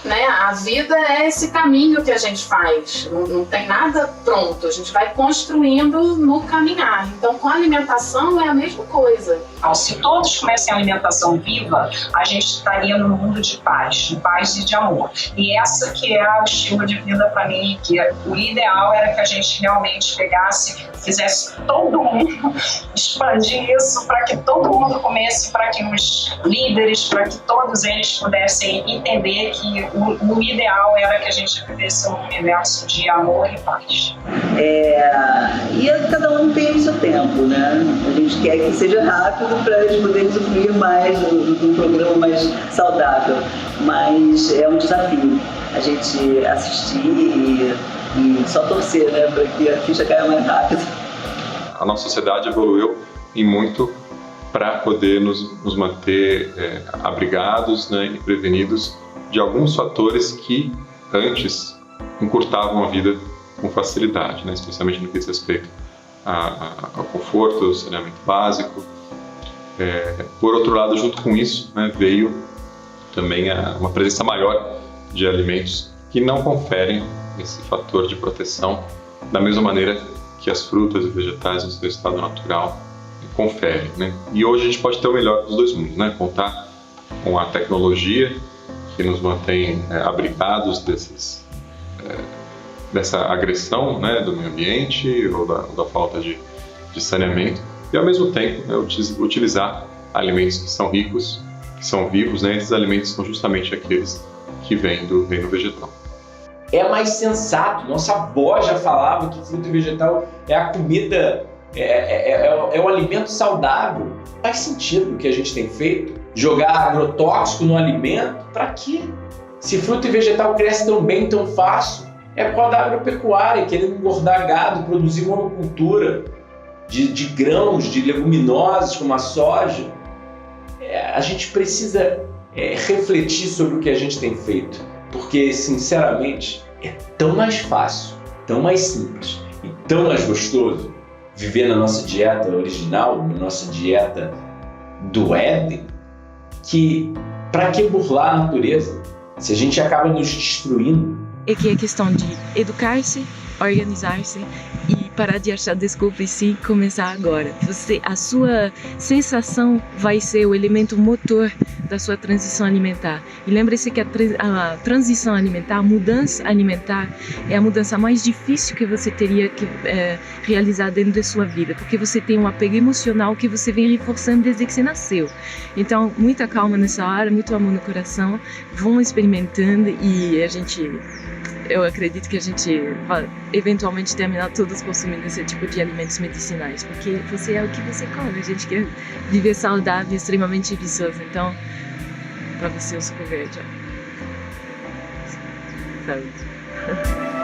né? A vida é esse caminho que a gente faz, não tem nada pronto, a gente vai construindo no caminhar. Então, com a alimentação é a mesma coisa. Se todos tivessem alimentação viva, a gente estaria num mundo de paz e de amor. E essa que é o estilo de vida para mim, que o ideal era que a gente realmente pegasse, fizesse todo mundo expandir isso para que todo mundo comece, para que os líderes, para que todos eles pudessem entender que o ideal era que a gente vivesse um universo de amor e paz. E cada um tem o seu tempo, né? A gente quer que seja rápido para eles poderem usufruir mais de um programa mais saudável, mas é um desafio a gente assistir e só torcer, né, para que a ficha caia mais rápido. A nossa sociedade evoluiu em muito para poder nos manter abrigados, né, e prevenidos de alguns fatores que antes encurtavam a vida com facilidade, né, especialmente no que diz respeito ao conforto, ao saneamento básico. Por outro lado, junto com isso, né, veio também uma presença maior de alimentos que não conferem esse fator de proteção da mesma maneira que as frutas e vegetais no seu estado natural conferem, né? E hoje a gente pode ter o melhor dos dois mundos, né? Contar com a tecnologia que nos mantém abrigados dessa agressão, né, do meio ambiente ou da falta de saneamento, e ao mesmo tempo, né, utilizar alimentos que são ricos, que são vivos, né? Esses alimentos são justamente aqueles que vêm do reino vegetal. É mais sensato. Nossa avó já falava que fruta e vegetal é a comida, é o alimento saudável. Faz sentido o que a gente tem feito? Jogar agrotóxico no alimento? Para quê? Se fruta e vegetal cresce tão bem, tão fácil, é por causa da agropecuária, querendo engordar gado, produzir monocultura de grãos, de leguminosas como a soja. A gente precisa refletir sobre o que a gente tem feito, porque, sinceramente, é tão mais fácil, tão mais simples e tão mais gostoso viver na nossa dieta original, na nossa dieta do Éden, que para que burlar a natureza se a gente acaba nos destruindo? É que é questão de educar-se, organizar-se e parar de achar desculpa e sim começar agora. A sua sensação vai ser o elemento motor da sua transição alimentar. E lembre-se que a transição alimentar, a mudança alimentar é a mudança mais difícil que você teria que realizar dentro da sua vida, porque você tem um apego emocional que você vem reforçando desde que você nasceu. Então, muita calma nessa hora, muito amor no coração, vão experimentando e eu acredito que a gente vai eventualmente terminar todos consumindo esse tipo de alimentos medicinais, porque você é o que você come, a gente quer viver saudável, extremamente viçoso, então, para você o suco verde. Saúde.